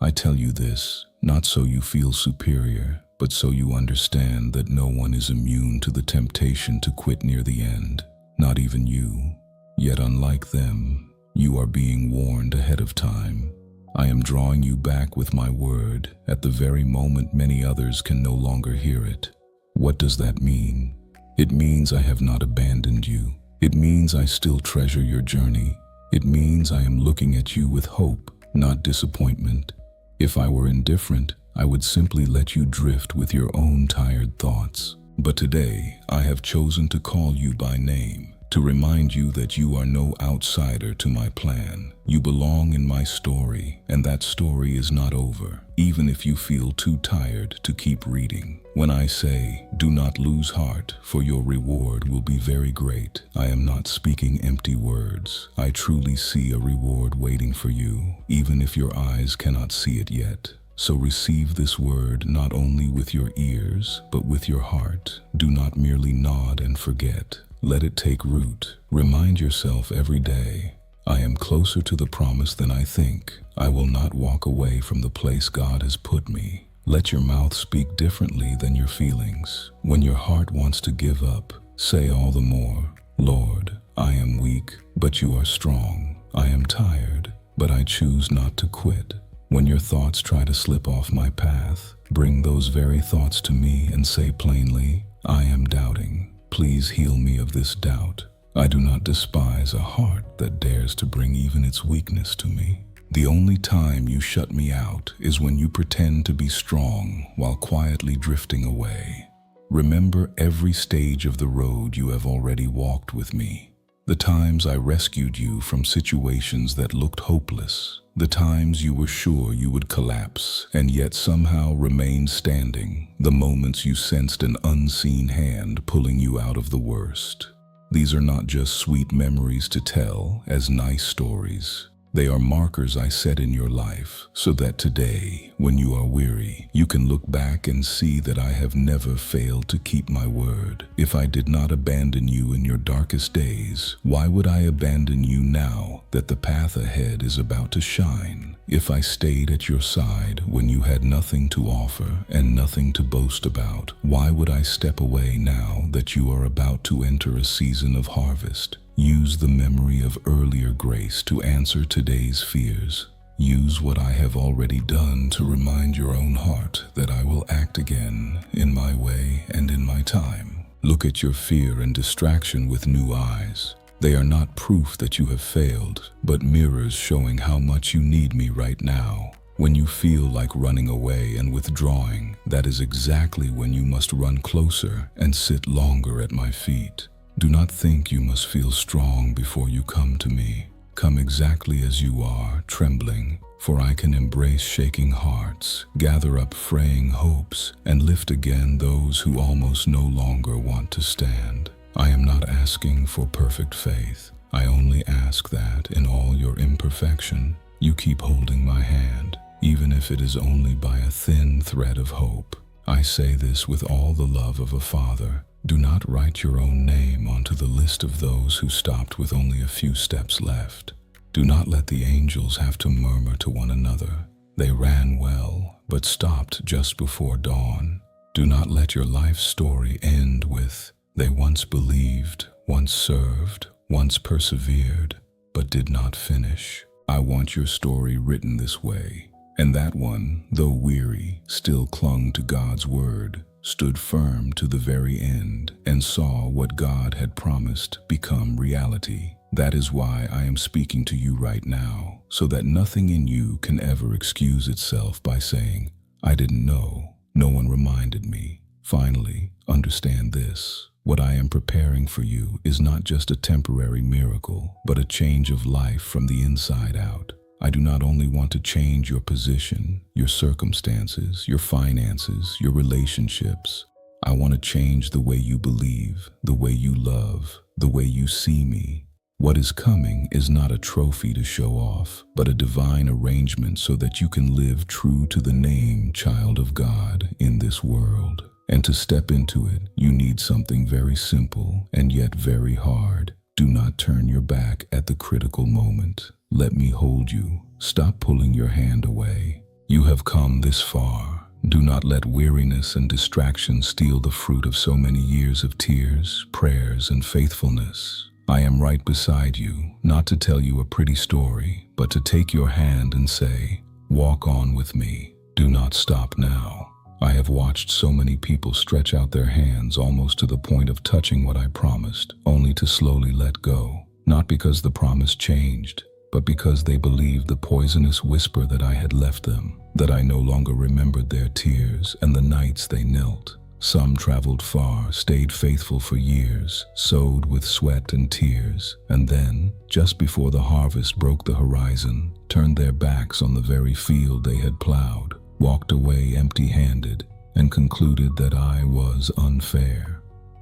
I tell you this, not so you feel superior, but so you understand that no one is immune to the temptation to quit near the end, not even you. Yet unlike them, you are being warned ahead of time. I am drawing you back with my word at the very moment many others can no longer hear it. What does that mean? It means I have not abandoned you. It means I still treasure your journey. It means I am looking at you with hope, not disappointment. If I were indifferent, I would simply let you drift with your own tired thoughts. But today, I have chosen to call you by name, to remind you that you are no outsider to my plan. You belong in my story, and that story is not over, even if you feel too tired to keep reading. When I say, do not lose heart, for your reward will be very great, I am not speaking empty words. I truly see a reward waiting for you, even if your eyes cannot see it yet. So receive this word not only with your ears, but with your heart. Do not merely nod and forget. Let it take root. Remind yourself every day, I am closer to the promise than I think. I will not walk away from the place God has put me. Let your mouth speak differently than your feelings. When your heart wants to give up, say all the more, Lord, I am weak, but you are strong. I am tired, but I choose not to quit. When your thoughts try to slip off my path, bring those very thoughts to me and say plainly, I am doubting. Please heal me of this doubt. I do not despise a heart that dares to bring even its weakness to me. The only time you shut me out is when you pretend to be strong while quietly drifting away. Remember every stage of the road you have already walked with me. The times I rescued you from situations that looked hopeless. The times you were sure you would collapse and yet somehow remained standing. The moments you sensed an unseen hand pulling you out of the worst. These are not just sweet memories to tell as nice stories. They are markers I set in your life so that today, when you are weary, you can look back and see that I have never failed to keep my word. If I did not abandon you in your darkest days, why would I abandon you now that the path ahead is about to shine? If I stayed at your side when you had nothing to offer and nothing to boast about, why would I step away now that you are about to enter a season of harvest? Use the memory of earlier grace to answer today's fears. Use what I have already done to remind your own heart that I will act again in my way and in my time. Look at your fear and distraction with new eyes. They are not proof that you have failed, but mirrors showing how much you need me right now. When you feel like running away and withdrawing, that is exactly when you must run closer and sit longer at my feet. Do not think you must feel strong before you come to me. Come exactly as you are, trembling, for I can embrace shaking hearts, gather up fraying hopes, and lift again those who almost no longer want to stand. I am not asking for perfect faith. I only ask that in all your imperfection, you keep holding my hand, even if it is only by a thin thread of hope. I say this with all the love of a father. Do not write your own name onto the list of those who stopped with only a few steps left. Do not let the angels have to murmur to one another. They ran well, but stopped just before dawn. Do not let your life story end with, they once believed, once served, once persevered, but did not finish. I want your story written this way. And that one, though weary, still clung to God's word, stood firm to the very end, and saw what God had promised become reality. That is why I am speaking to you right now, so that nothing in you can ever excuse itself by saying, I didn't know, no one reminded me. Finally, understand this. What I am preparing for you is not just a temporary miracle, but a change of life from the inside out. I do not only want to change your position, your circumstances, your finances, your relationships. I want to change the way you believe, the way you love, the way you see me. What is coming is not a trophy to show off, but a divine arrangement so that you can live true to the name child of God in this world. And to step into it, you need something very simple and yet very hard. Do not turn your back at the critical moment. Let me hold you. Stop pulling your hand away. You have come this far. Do not let weariness and distraction steal the fruit of so many years of tears, prayers, and faithfulness. I am right beside you, not to tell you a pretty story, but to take your hand and say, walk on with me. Do not stop now. I have watched so many people stretch out their hands almost to the point of touching what I promised, only to slowly let go. Not because the promise changed, but because they believed the poisonous whisper that I had left them, that I no longer remembered their tears and the nights they knelt. Some traveled far, stayed faithful for years, sowed with sweat and tears, and then, just before the harvest broke the horizon, turned their backs on the very field they had plowed, walked away empty-handed, and concluded that I was unfair.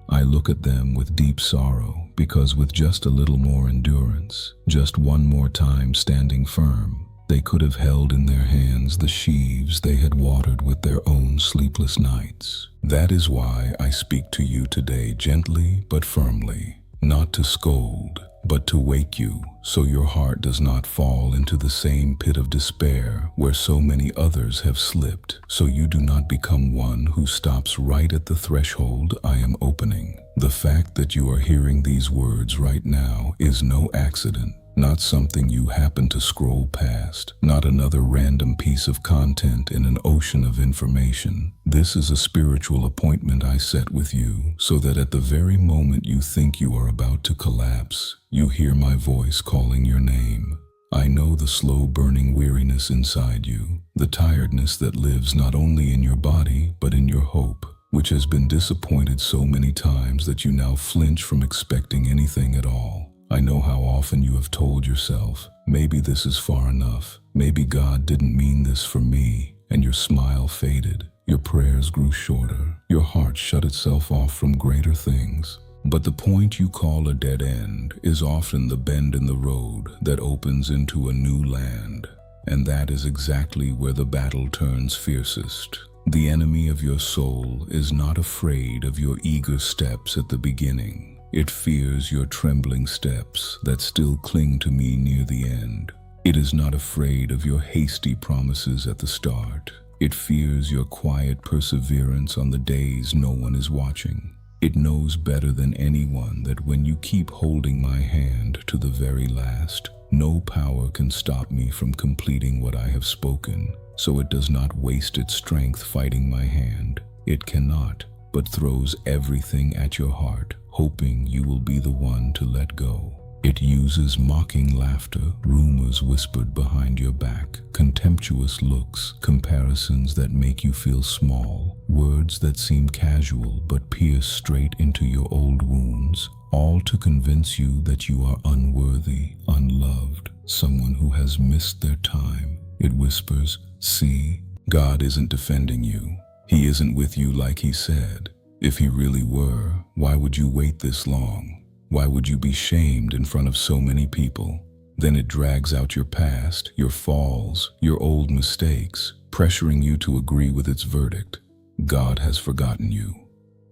I look at them with deep sorrow, because with just a little more endurance, just one more time standing firm, they could have held in their hands the sheaves they had watered with their own sleepless nights. That is why I speak to you today gently but firmly, not to scold, but to wake you so your heart does not fall into the same pit of despair where so many others have slipped, so you do not become one who stops right at the threshold I am opening. The fact that you are hearing these words right now is no accident. Not something you happen to scroll past, not another random piece of content in an ocean of information. This is a spiritual appointment I set with you, so that at the very moment you think you are about to collapse, you hear my voice calling your name. I know the slow burning weariness inside you, the tiredness that lives not only in your body, but in your hope, which has been disappointed so many times that you now flinch from expecting anything at all. I know how often you have told yourself, maybe this is far enough, maybe God didn't mean this for me, and your smile faded, your prayers grew shorter, your heart shut itself off from greater things. But the point you call a dead end is often the bend in the road that opens into a new land, and that is exactly where the battle turns fiercest. The enemy of your soul is not afraid of your eager steps at the beginning. It fears your trembling steps that still cling to me near the end. It is not afraid of your hasty promises at the start. It fears your quiet perseverance on the days no one is watching. It knows better than anyone that when you keep holding my hand to the very last, no power can stop me from completing what I have spoken, so it does not waste its strength fighting my hand. It cannot, but throws everything at your heart, hoping you will be the one to let go. It uses mocking laughter, rumors whispered behind your back, contemptuous looks, comparisons that make you feel small, words that seem casual but pierce straight into your old wounds, all to convince you that you are unworthy, unloved, someone who has missed their time. It whispers, see, God isn't defending you. He isn't with you like he said. If he really were, why would you wait this long? Why would you be shamed in front of so many people? Then it drags out your past, your falls, your old mistakes, pressuring you to agree with its verdict. God has forgotten you.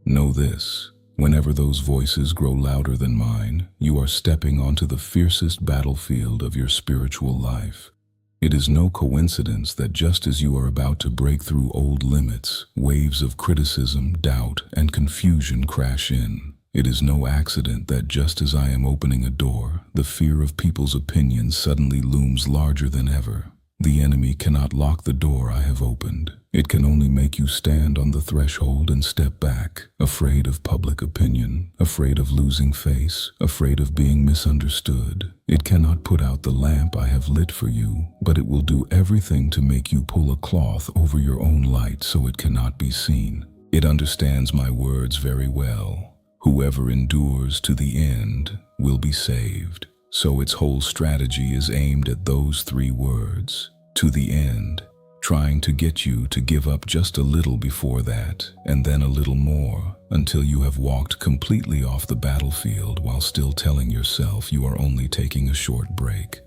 Know this, whenever those voices grow louder than mine, you are stepping onto the fiercest battlefield of your spiritual life. It is no coincidence that just as you are about to break through old limits, waves of criticism, doubt, and confusion crash in. It is no accident that just as I am opening a door, the fear of people's opinions suddenly looms larger than ever. The enemy cannot lock the door I have opened. It can only make you stand on the threshold and step back, afraid of public opinion, afraid of losing face, afraid of being misunderstood. It cannot put out the lamp I have lit for you, but it will do everything to make you pull a cloth over your own light so it cannot be seen. It understands my words very well. Whoever endures to the end will be saved. So its whole strategy is aimed at those 3 words, to the end, trying to get you to give up just a little before that, and then a little more, until you have walked completely off the battlefield while still telling yourself you are only taking a short break.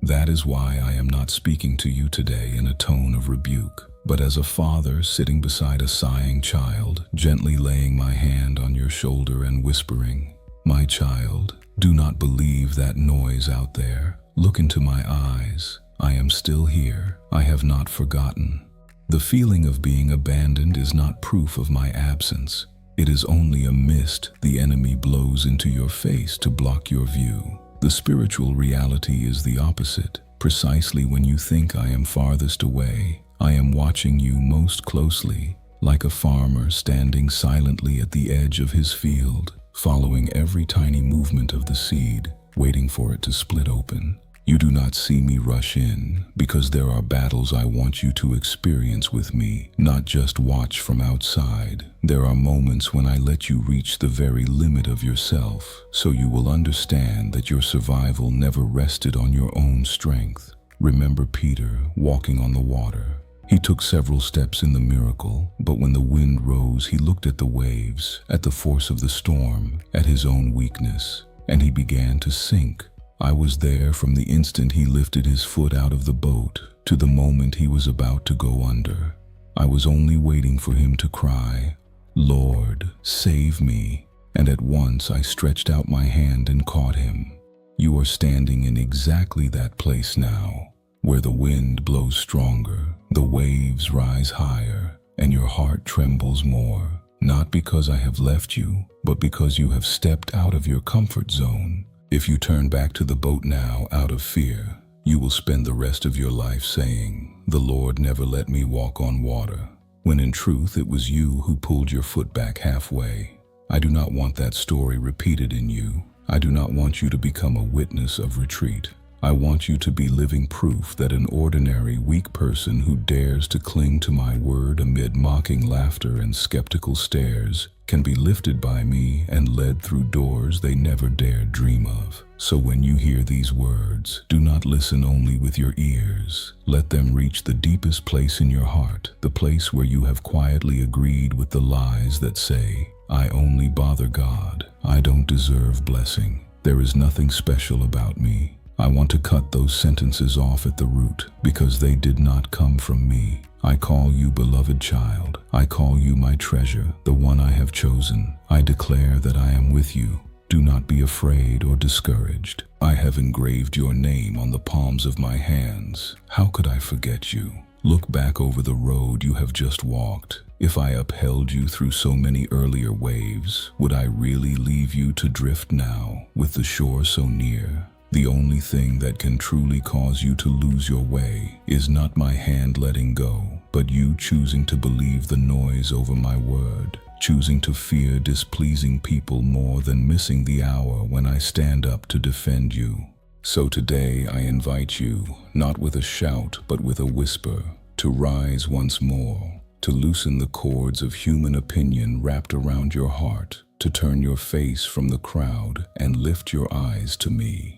That is why I am not speaking to you today in a tone of rebuke, but as a father sitting beside a sighing child, gently laying my hand on your shoulder and whispering, "My child, do not believe that noise out there. Look into my eyes. I am still here. I have not forgotten." The feeling of being abandoned is not proof of my absence. It is only a mist the enemy blows into your face to block your view. The spiritual reality is the opposite. Precisely when you think I am farthest away, I am watching you most closely, like a farmer standing silently at the edge of his field, following every tiny movement of the seed, waiting for it to split open. You do not see me rush in, because there are battles I want you to experience with me, not just watch from outside. There are moments when I let you reach the very limit of yourself, so you will understand that your survival never rested on your own strength. Remember Peter walking on the water. He took several steps in the miracle, but when the wind rose, he looked at the waves, at the force of the storm, at his own weakness, and he began to sink. I was there from the instant he lifted his foot out of the boat to the moment he was about to go under. I was only waiting for him to cry, "Lord, save me," and at once I stretched out my hand and caught him. You are standing in exactly that place now, where the wind blows stronger, the waves rise higher, and your heart trembles more, not because I have left you, but because you have stepped out of your comfort zone. If you turn back to the boat now out of fear, you will spend the rest of your life saying, "The Lord never let me walk on water," when in truth it was you who pulled your foot back halfway. I do not want that story repeated in you. I do not want you to become a witness of retreat. I want you to be living proof that an ordinary, weak person who dares to cling to my word amid mocking laughter and skeptical stares can be lifted by me and led through doors they never dared dream of. So when you hear these words, do not listen only with your ears. Let them reach the deepest place in your heart, the place where you have quietly agreed with the lies that say, "I only bother God. I don't deserve blessing. There is nothing special about me." I want to cut those sentences off at the root, because they did not come from me. I call you beloved child. I call you my treasure, the one I have chosen. I declare that I am with you. Do not be afraid or discouraged. I have engraved your name on the palms of my hands. How could I forget you? Look back over the road you have just walked. If I upheld you through so many earlier waves, would I really leave you to drift now, with the shore so near? The only thing that can truly cause you to lose your way is not my hand letting go, but you choosing to believe the noise over my word, choosing to fear displeasing people more than missing the hour when I stand up to defend you. So today I invite you, not with a shout but with a whisper, to rise once more, to loosen the cords of human opinion wrapped around your heart, to turn your face from the crowd and lift your eyes to me.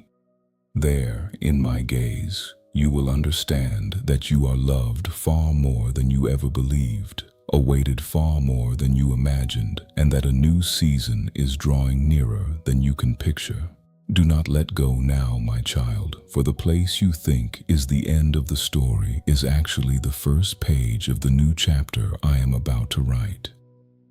There, in my gaze, you will understand that you are loved far more than you ever believed, awaited far more than you imagined, and that a new season is drawing nearer than you can picture. Do not let go now, my child, for the place you think is the end of the story is actually the first page of the new chapter I am about to write.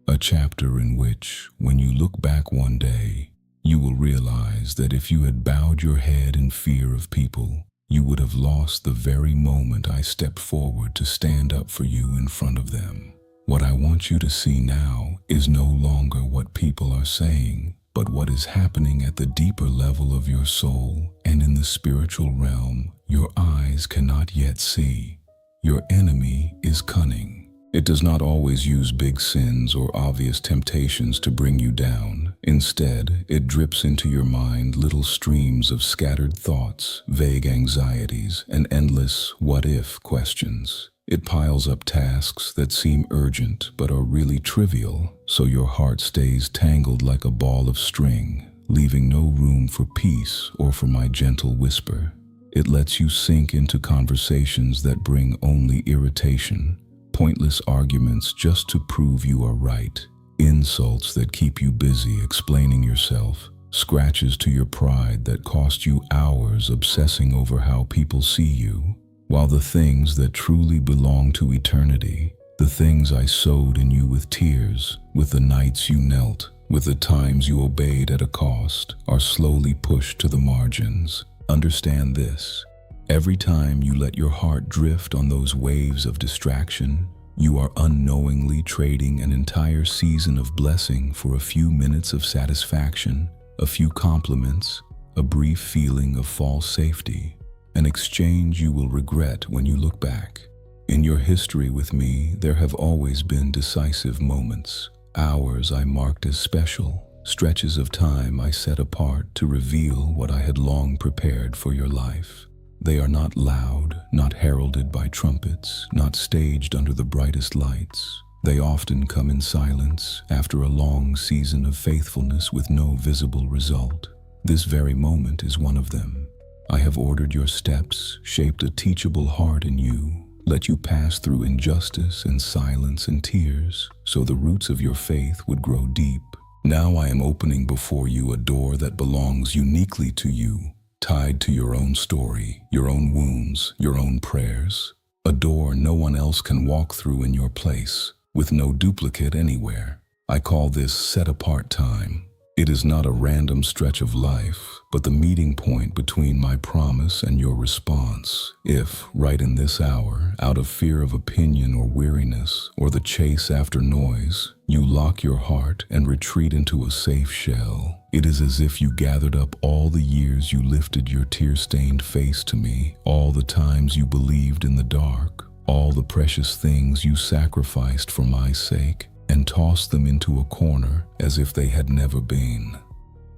A chapter in which, when you look back one day, you will realize that if you had bowed your head in fear of people, you would have lost the very moment I stepped forward to stand up for you in front of them. What I want you to see now is no longer what people are saying, but what is happening at the deeper level of your soul and in the spiritual realm your eyes cannot yet see. Your enemy is cunning. It does not always use big sins or obvious temptations to bring you down. Instead, it drips into your mind little streams of scattered thoughts, vague anxieties, and endless what-if questions. It piles up tasks that seem urgent but are really trivial, so your heart stays tangled like a ball of string, leaving no room for peace or for my gentle whisper. It lets you sink into conversations that bring only irritation, pointless arguments just to prove you are right, insults that keep you busy explaining yourself, scratches to your pride that cost you hours obsessing over how people see you, while the things that truly belong to eternity, the things I sowed in you with tears, with the nights you knelt, with the times you obeyed at a cost, are slowly pushed to the margins. Understand this. Every time you let your heart drift on those waves of distraction, you are unknowingly trading an entire season of blessing for a few minutes of satisfaction, a few compliments, a brief feeling of false safety, an exchange you will regret when you look back. In your history with me, there have always been decisive moments, hours I marked as special, stretches of time I set apart to reveal what I had long prepared for your life. They are not loud, not heralded by trumpets, not staged under the brightest lights. They often come in silence after a long season of faithfulness with no visible result. This very moment is one of them. I have ordered your steps, shaped a teachable heart in you, let you pass through injustice and silence and tears, so the roots of your faith would grow deep. Now I am opening before you a door that belongs uniquely to you, tied to your own story, your own wounds, your own prayers. A door no one else can walk through in your place, with no duplicate anywhere. I call this set-apart time. It is not a random stretch of life, but the meeting point between my promise and your response. If, right in this hour, out of fear of opinion or weariness, or the chase after noise, you lock your heart and retreat into a safe shell, it is as if you gathered up all the years you lifted your tear-stained face to me, all the times you believed in the dark, all the precious things you sacrificed for my sake, and tossed them into a corner as if they had never been.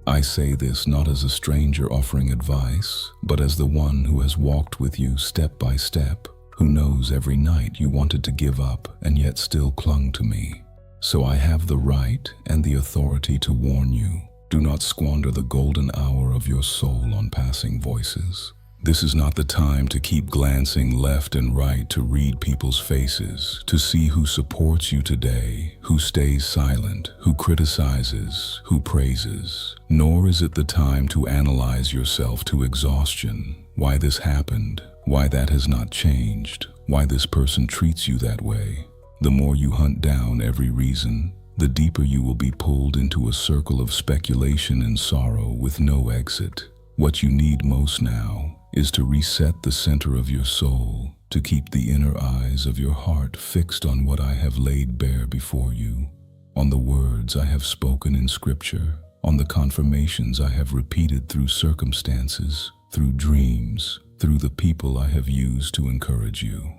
I say this not as a stranger offering advice, but as the one who has walked with you step by step, who knows every night you wanted to give up and yet still clung to me. So I have the right and the authority to warn you. Do not squander the golden hour of your soul on passing voices. This is not the time to keep glancing left and right to read people's faces, to see who supports you today, who stays silent, who criticizes, who praises. Nor is it the time to analyze yourself to exhaustion. Why this happened, why that has not changed, why this person treats you that way. The more you hunt down every reason, the deeper you will be pulled into a circle of speculation and sorrow with no exit. What you need most now is to reset the center of your soul, to keep the inner eyes of your heart fixed on what I have laid bare before you, on the words I have spoken in Scripture, on the confirmations I have repeated through circumstances, through dreams, through the people I have used to encourage you.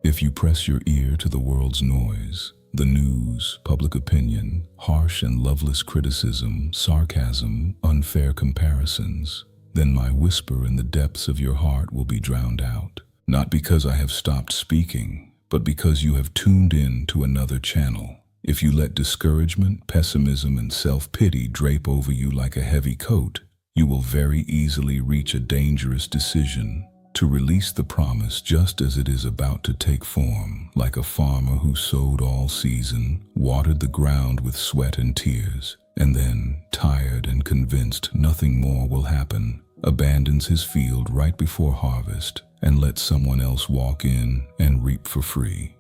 If you press your ear to the world's noise, the news, public opinion, harsh and loveless criticism, sarcasm, unfair comparisons, then my whisper in the depths of your heart will be drowned out. Not because I have stopped speaking, but because you have tuned in to another channel. If you let discouragement, pessimism, and self-pity drape over you like a heavy coat, you will very easily reach a dangerous decision to release the promise just as it is about to take form, like a farmer who sowed all season, watered the ground with sweat and tears, and then, tired and convinced nothing more will happen, abandons his field right before harvest and lets someone else walk in and reap for free.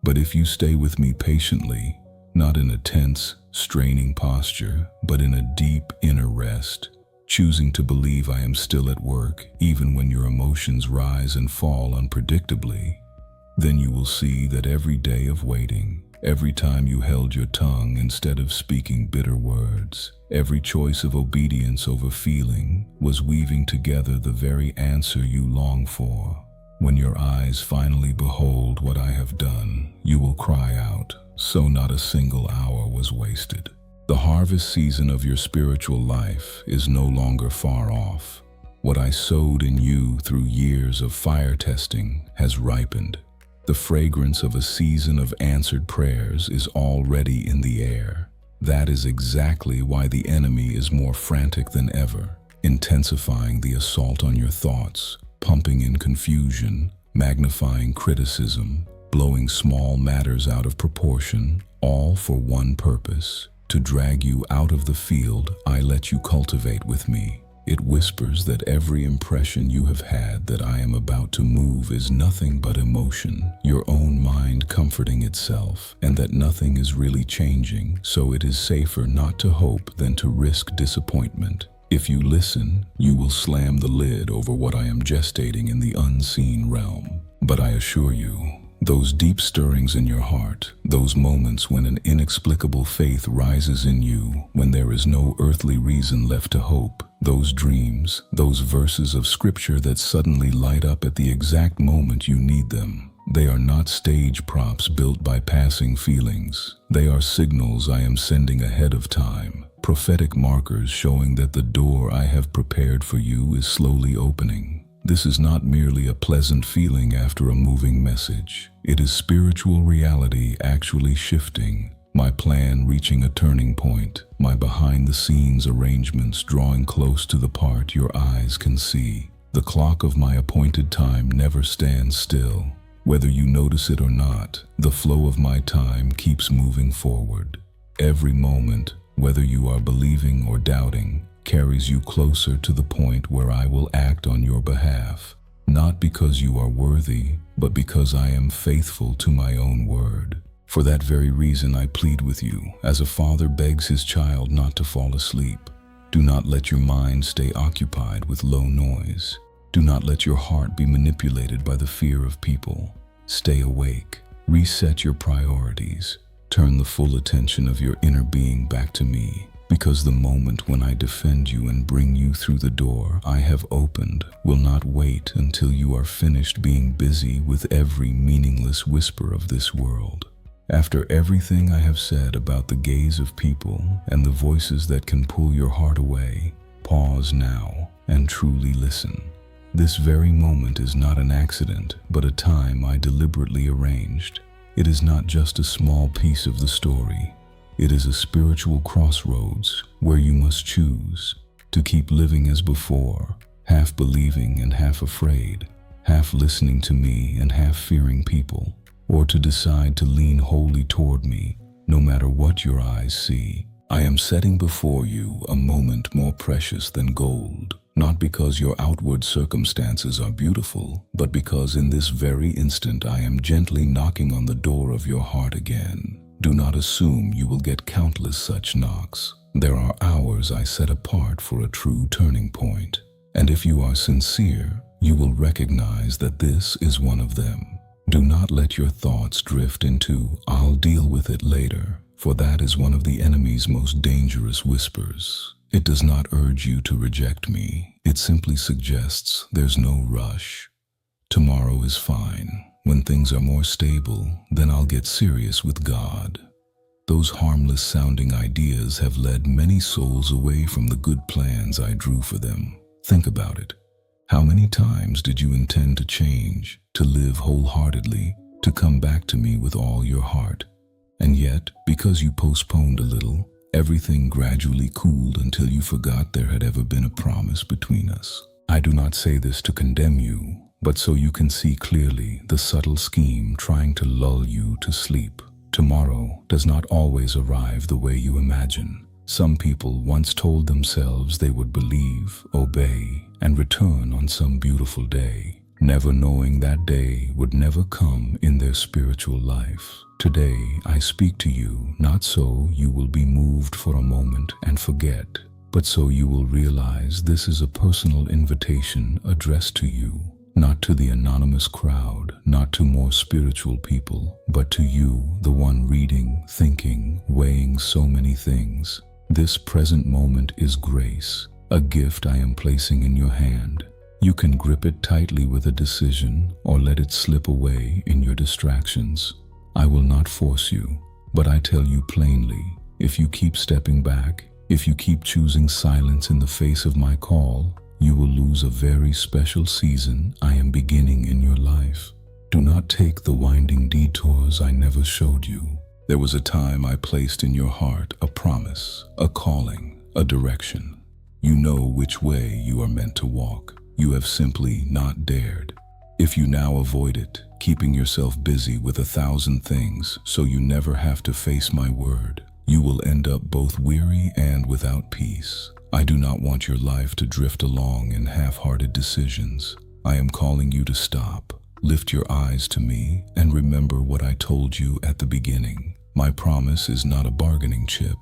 But if you stay with me patiently, not in a tense, straining posture, but in a deep inner rest, choosing to believe I am still at work even when your emotions rise and fall unpredictably, then you will see that every day of waiting, every time you held your tongue instead of speaking bitter words, every choice of obedience over feeling was weaving together the very answer you long for. When your eyes finally behold what I have done, you will cry out, so not a single hour was wasted. The harvest season of your spiritual life is no longer far off. What I sowed in you through years of fire testing has ripened. The fragrance of a season of answered prayers is already in the air. That is exactly why the enemy is more frantic than ever, intensifying the assault on your thoughts, pumping in confusion, magnifying criticism, blowing small matters out of proportion, all for one purpose: to drag you out of the field I let you cultivate with me. It whispers that every impression you have had that I am about to move is nothing but emotion, your own mind comforting itself, and that nothing is really changing, so it is safer not to hope than to risk disappointment. If you listen, you will slam the lid over what I am gestating in the unseen realm. But I assure you, those deep stirrings in your heart, those moments when an inexplicable faith rises in you, when there is no earthly reason left to hope, those dreams, those verses of scripture that suddenly light up at the exact moment you need them, they are not stage props built by passing feelings. They are signals I am sending ahead of time, prophetic markers showing that the door I have prepared for you is slowly opening. This is not merely a pleasant feeling after a moving message. It is spiritual reality actually shifting, my plan reaching a turning point, my behind-the-scenes arrangements drawing close to the part your eyes can see. The clock of my appointed time never stands still. Whether you notice it or not, the flow of my time keeps moving forward. Every moment, whether you are believing or doubting, carries you closer to the point where I will act on your behalf, not because you are worthy, but because I am faithful to my own word. For that very reason I plead with you, as a father begs his child not to fall asleep. Do not let your mind stay occupied with low noise. Do not let your heart be manipulated by the fear of people. Stay awake. Reset your priorities. Turn the full attention of your inner being back to me. Because the moment when I defend you and bring you through the door I have opened will not wait until you are finished being busy with every meaningless whisper of this world. After everything I have said about the gaze of people and the voices that can pull your heart away, pause now and truly listen. This very moment is not an accident, but a time I deliberately arranged. It is not just a small piece of the story. It is a spiritual crossroads where you must choose to keep living as before, half believing and half afraid, half listening to me and half fearing people, or to decide to lean wholly toward me, no matter what your eyes see. I am setting before you a moment more precious than gold, not because your outward circumstances are beautiful, but because in this very instant I am gently knocking on the door of your heart again. Do not assume you will get countless such knocks. There are hours I set apart for a true turning point, and if you are sincere, you will recognize that this is one of them. Do not let your thoughts drift into, "I'll deal with it later," for that is one of the enemy's most dangerous whispers. It does not urge you to reject me. It simply suggests there's no rush. Tomorrow is fine. When things are more stable, then I'll get serious with God. Those harmless sounding ideas have led many souls away from the good plans I drew for them. Think about it. How many times did you intend to change, to live wholeheartedly, to come back to me with all your heart? And yet, because you postponed a little, everything gradually cooled until you forgot there had ever been a promise between us. I do not say this to condemn you, but so you can see clearly the subtle scheme trying to lull you to sleep. Tomorrow does not always arrive the way you imagine. Some people once told themselves they would believe, obey, and return on some beautiful day, never knowing that day would never come in their spiritual life. Today I speak to you not so you will be moved for a moment and forget, but so you will realize this is a personal invitation addressed to you. Not to the anonymous crowd, not to more spiritual people, but to you, the one reading, thinking, weighing so many things. This present moment is grace, a gift I am placing in your hand. You can grip it tightly with a decision or let it slip away in your distractions. I will not force you, but I tell you plainly, if you keep stepping back, if you keep choosing silence in the face of my call, you will lose a very special season I am beginning in your life. Do not take the winding detours I never showed you. There was a time I placed in your heart a promise, a calling, a direction. You know which way you are meant to walk. You have simply not dared. If you now avoid it, keeping yourself busy with 1,000 things so you never have to face my word, you will end up both weary and without peace. I do not want your life to drift along in half-hearted decisions. I am calling you to stop. Lift your eyes to me and remember what I told you at the beginning. My promise is not a bargaining chip.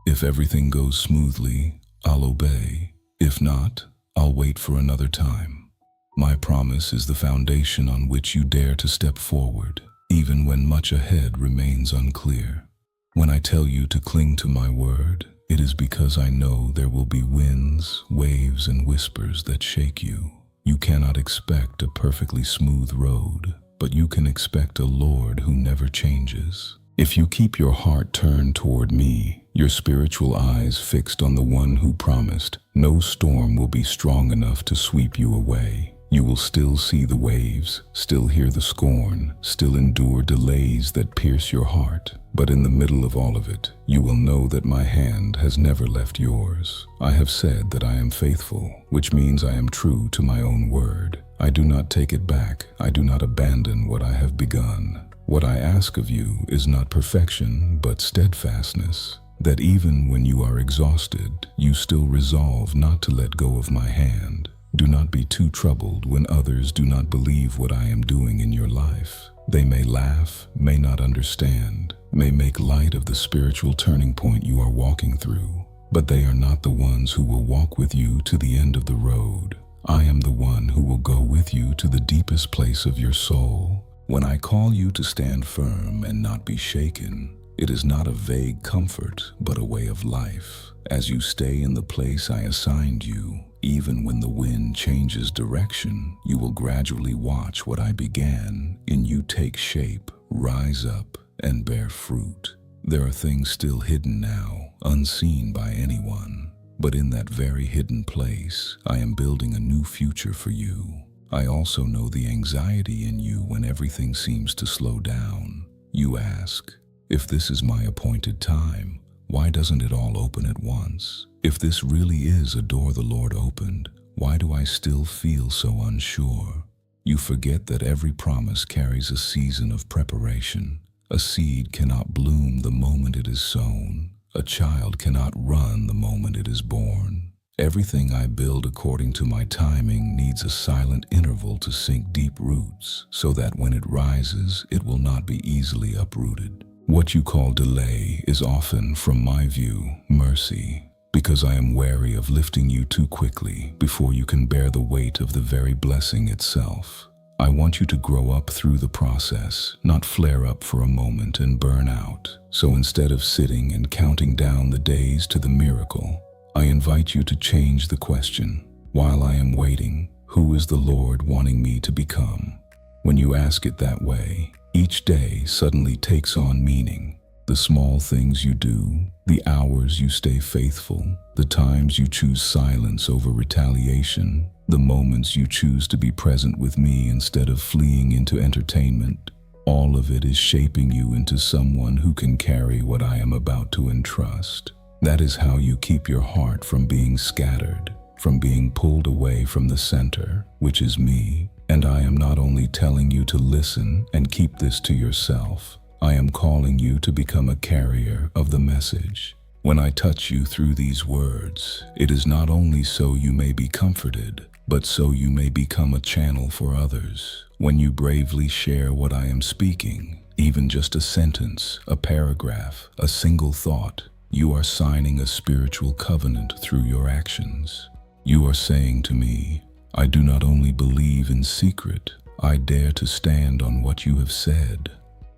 If everything goes smoothly, I'll obey. If not, I'll wait for another time. My promise is the foundation on which you dare to step forward, even when much ahead remains unclear. When I tell you to cling to my word, it is because I know there will be winds, waves, and whispers that shake you. You cannot expect a perfectly smooth road, but you can expect a Lord who never changes. If you keep your heart turned toward me, your spiritual eyes fixed on the one who promised, no storm will be strong enough to sweep you away. You will still see the waves, still hear the scorn, still endure delays that pierce your heart. But in the middle of all of it, you will know that my hand has never left yours. I have said that I am faithful, which means I am true to my own word. I do not take it back. I do not abandon what I have begun. What I ask of you is not perfection, but steadfastness. That even when you are exhausted, you still resolve not to let go of my hand. Do not be too troubled when others do not believe what I am doing in your life. They may laugh, may not understand, may make light of the spiritual turning point you are walking through, but they are not the ones who will walk with you to the end of the road. I am the one who will go with you to the deepest place of your soul. When I call you to stand firm and not be shaken, it is not a vague comfort, but a way of life. As you stay in the place I assigned you, even when the wind changes direction, you will gradually watch what I began in you take shape, rise up, and bear fruit. There are things still hidden now, unseen by anyone. But in that very hidden place, I am building a new future for you. I also know the anxiety in you when everything seems to slow down. You ask, if this is my appointed time, why doesn't it all open at once? If this really is a door the Lord opened, why do I still feel so unsure? You forget that every promise carries a season of preparation. A seed cannot bloom the moment it is sown. A child cannot run the moment it is born. Everything I build according to my timing needs a silent interval to sink deep roots, so that when it rises, it will not be easily uprooted. What you call delay is often, from my view, mercy, because I am wary of lifting you too quickly before you can bear the weight of the very blessing itself. I want you to grow up through the process, not flare up for a moment and burn out. So instead of sitting and counting down the days to the miracle, I invite you to change the question. While I am waiting, who is the Lord wanting me to become? When you ask it that way, each day suddenly takes on meaning. The small things you do, the hours you stay faithful, the times you choose silence over retaliation, the moments you choose to be present with me instead of fleeing into entertainment, all of it is shaping you into someone who can carry what I am about to entrust. That is how you keep your heart from being scattered, from being pulled away from the center, which is me. And I am not only telling you to listen and keep this to yourself, I am calling you to become a carrier of the message. When I touch you through these words, it is not only so you may be comforted, but so you may become a channel for others. When you bravely share what I am speaking, even just a sentence, a paragraph, a single thought, you are signing a spiritual covenant through your actions. You are saying to me, I do not only believe in secret, I dare to stand on what you have said.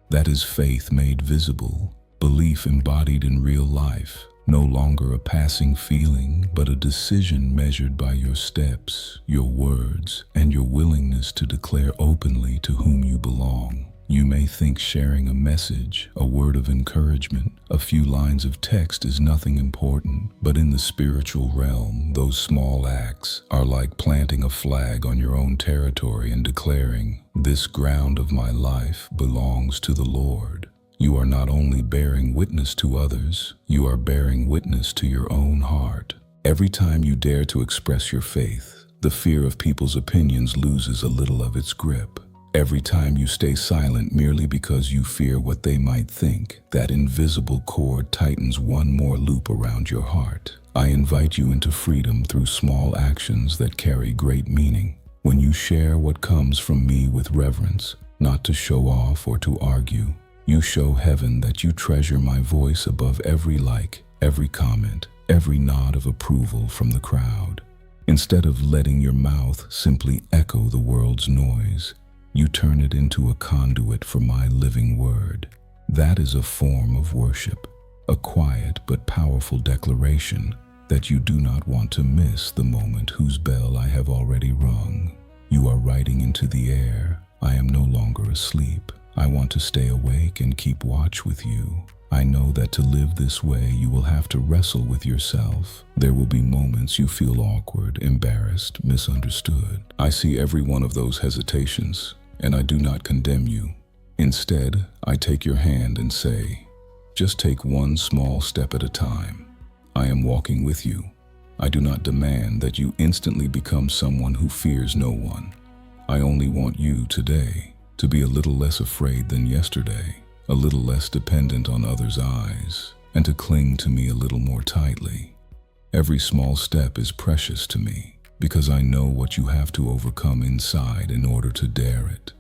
That is faith made visible, belief embodied in real life, no longer a passing feeling, but a decision measured by your steps, your words, and your willingness to declare openly to whom you belong. You may think sharing a message, a word of encouragement, a few lines of text is nothing important, but in the spiritual realm, those small acts are like planting a flag on your own territory and declaring, "This ground of my life belongs to the Lord." You are not only bearing witness to others, you are bearing witness to your own heart. Every time you dare to express your faith, the fear of people's opinions loses a little of its grip. Every time you stay silent merely because you fear what they might think, that invisible cord tightens one more loop around your heart. I invite you into freedom through small actions that carry great meaning. When you share what comes from me with reverence, not to show off or to argue, you show heaven that you treasure my voice above every like, every comment, every nod of approval from the crowd. Instead of letting your mouth simply echo the world's noise, you turn it into a conduit for my living word. That is a form of worship, a quiet but powerful declaration that you do not want to miss the moment whose bell I have already rung. You are writing into the air, "I am no longer asleep. I want to stay awake and keep watch with you." I know that to live this way, you will have to wrestle with yourself. There will be moments you feel awkward, embarrassed, misunderstood. I see every one of those hesitations, and I do not condemn you. Instead, I take your hand and say, just take one small step at a time. I am walking with you. I do not demand that you instantly become someone who fears no one. I only want you today to be a little less afraid than yesterday, a little less dependent on others' eyes, and to cling to me a little more tightly. Every small step is precious to me, because I know what you have to overcome inside in order to dare it.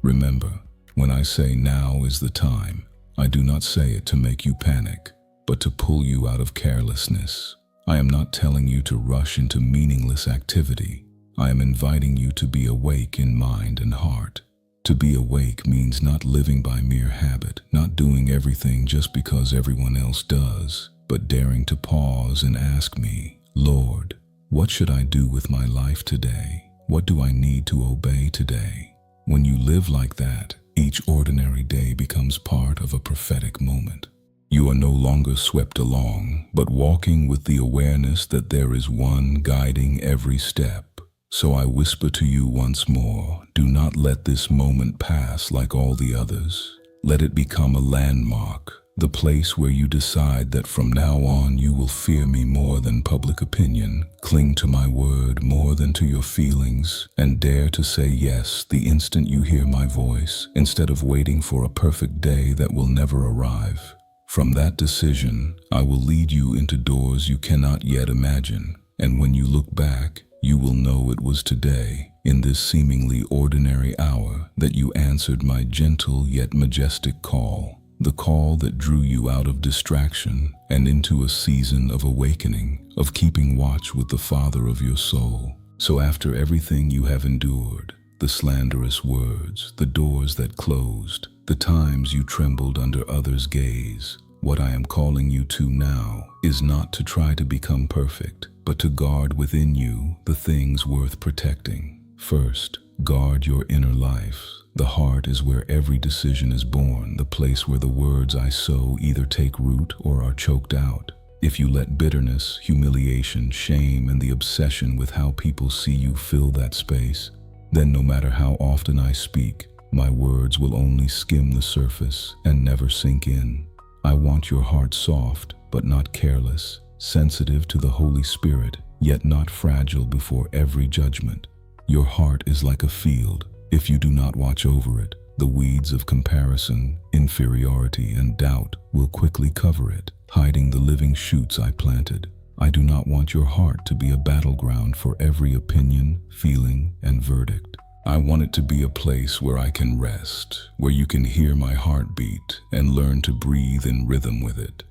Remember, when I say now is the time, I do not say it to make you panic, but to pull you out of carelessness. I am not telling you to rush into meaningless activity. I am inviting you to be awake in mind and heart. To be awake means not living by mere habit, not doing everything just because everyone else does, but daring to pause and ask me, "Lord, what should I do with my life today? What do I need to obey today?" When you live like that, each ordinary day becomes part of a prophetic moment. You are no longer swept along, but walking with the awareness that there is one guiding every step. So I whisper to you once more, do not let this moment pass like all the others. Let it become a landmark, the place where you decide that from now on you will fear me more than public opinion, cling to my word more than to your feelings, and dare to say yes the instant you hear my voice, instead of waiting for a perfect day that will never arrive. From that decision, I will lead you into doors you cannot yet imagine, and when you look back, you will know it was today, in this seemingly ordinary hour, that you answered my gentle yet majestic call, the call that drew you out of distraction and into a season of awakening, of keeping watch with the Father of your soul. So after everything you have endured, the slanderous words, the doors that closed, the times you trembled under others' gaze, what I am calling you to now is not to try to become perfect, but to guard within you the things worth protecting. First, guard your inner life. The heart is where every decision is born, the place where the words I sow either take root or are choked out. If you let bitterness, humiliation, shame, and the obsession with how people see you fill that space, then no matter how often I speak, my words will only skim the surface and never sink in. I want your heart soft, but not careless, sensitive to the Holy Spirit, yet not fragile before every judgment. Your heart is like a field. If you do not watch over it, the weeds of comparison, inferiority, and doubt will quickly cover it, hiding the living shoots I planted. I do not want your heart to be a battleground for every opinion, feeling, and verdict. I want it to be a place where I can rest, where you can hear my heartbeat and learn to breathe in rhythm with it.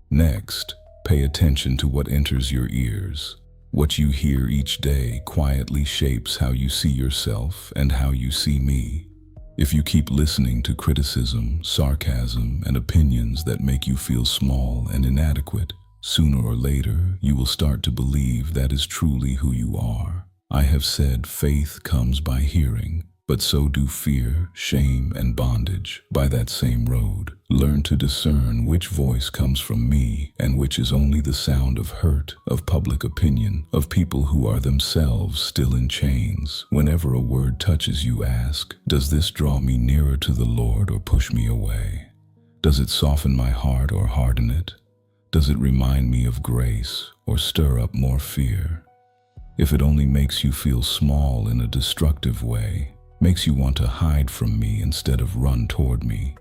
Next, pay attention to what enters your ears. What you hear each day quietly shapes how you see yourself and how you see me. If you keep listening to criticism, sarcasm, and opinions that make you feel small and inadequate, Sooner or later, you will start to believe that is truly who you are. I have said faith comes by hearing, but so do fear, shame, and bondage by that same road. Learn to discern which voice comes from me and which is only the sound of hurt, of public opinion, of people who are themselves still in chains. Whenever a word touches you, ask, does this draw me nearer to the Lord or push me away? Does it soften my heart or harden it? Does it remind me of grace or stir up more fear? If it only makes you feel small in a destructive way, makes you want to hide from me instead of run toward me,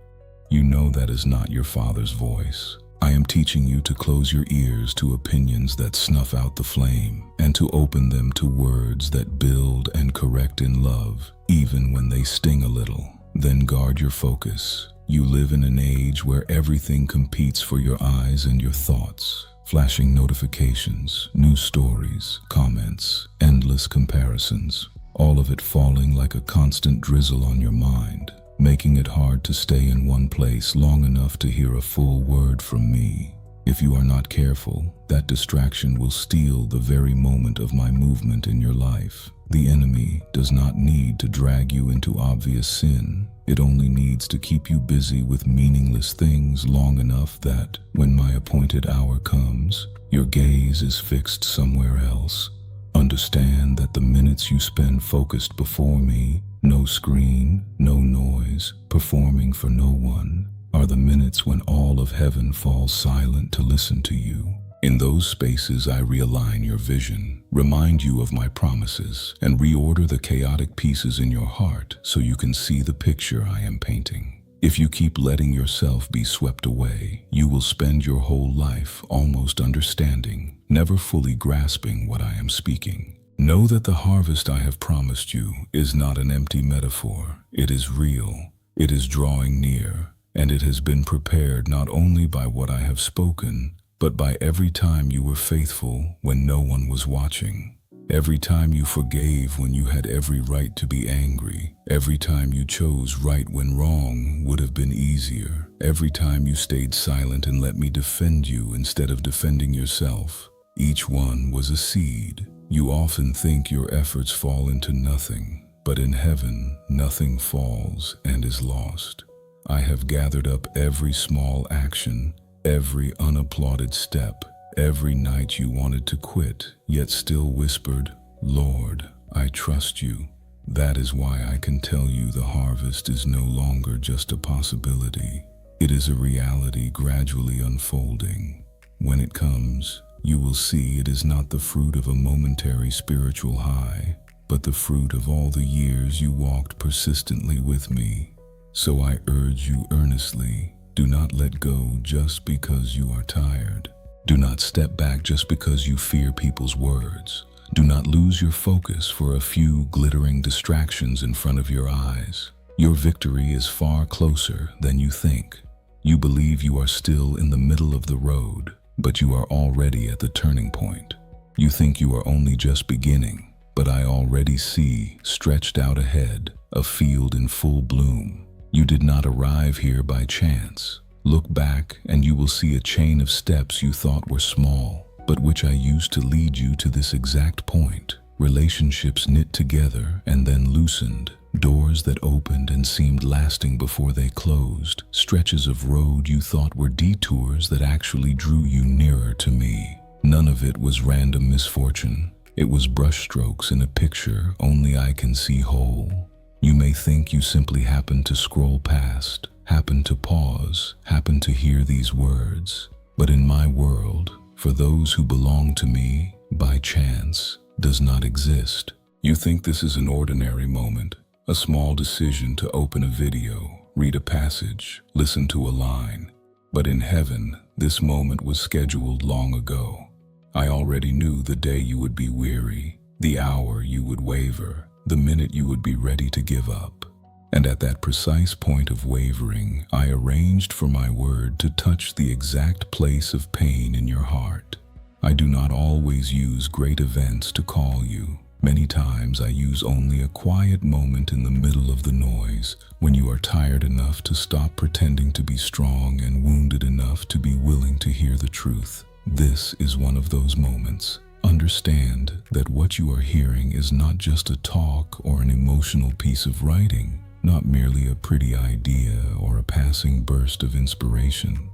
you know that is not your Father's voice. I am teaching you to close your ears to opinions that snuff out the flame and to open them to words that build and correct in love, even when they sting a little. Then guard your focus. You live in an age where everything competes for your eyes and your thoughts. Flashing notifications, news stories, comments, endless comparisons, all of it falling like a constant drizzle on your mind, making it hard to stay in one place long enough to hear a full word from me. If you are not careful, that distraction will steal the very moment of my movement in your life. The enemy does not need to drag you into obvious sin. It only needs to keep you busy with meaningless things long enough that, when my appointed hour comes, your gaze is fixed somewhere else. Understand that the minutes you spend focused before me, no screen, no noise, performing for no one, are the minutes when all of heaven falls silent to listen to you. In those spaces, I realign your vision, remind you of my promises, and reorder the chaotic pieces in your heart so you can see the picture I am painting. If you keep letting yourself be swept away, you will spend your whole life almost understanding, never fully grasping what I am speaking. Know that the harvest I have promised you is not an empty metaphor. It is real, it is drawing near, and it has been prepared not only by what I have spoken, but by every time you were faithful when no one was watching. Every time you forgave when you had every right to be angry. Every time you chose right when wrong would have been easier. Every time you stayed silent and let me defend you instead of defending yourself. Each one was a seed. You often think your efforts fall into nothing, but in heaven, nothing falls and is lost. I have gathered up every small action, every unapplauded step, every night you wanted to quit, yet still whispered, Lord, I trust you. That is why I can tell you the harvest is no longer just a possibility. It is a reality gradually unfolding. When it comes, you will see it is not the fruit of a momentary spiritual high, but the fruit of all the years you walked persistently with me. So I urge you earnestly, do not let go just because you are tired. Do not step back just because you fear people's words. Do not lose your focus for a few glittering distractions in front of your eyes. Your victory is far closer than you think. You believe you are still in the middle of the road, but you are already at the turning point. You think you are only just beginning, but I already see, stretched out ahead, a field in full bloom. You did not arrive here by chance. Look back and you will see a chain of steps you thought were small, but which I used to lead you to this exact point. Relationships knit together and then loosened. Doors that opened and seemed lasting before they closed. Stretches of road you thought were detours that actually drew you nearer to me. None of it was random misfortune. It was brushstrokes in a picture only I can see whole. You may think you simply happened to scroll past, happened to pause, happened to hear these words. But in my world, for those who belong to me, by chance, does not exist. You think this is an ordinary moment, a small decision to open a video, read a passage, listen to a line. But in heaven, this moment was scheduled long ago. I already knew the day you would be weary, the hour you would waver, the minute you would be ready to give up. And at that precise point of wavering, I arranged for my word to touch the exact place of pain in your heart. I do not always use great events to call you. Many times I use only a quiet moment in the middle of the noise, when you are tired enough to stop pretending to be strong and wounded enough to be willing to hear the truth. This is one of those moments. Understand that what you are hearing is not just a talk or an emotional piece of writing, not merely a pretty idea or a passing burst of inspiration.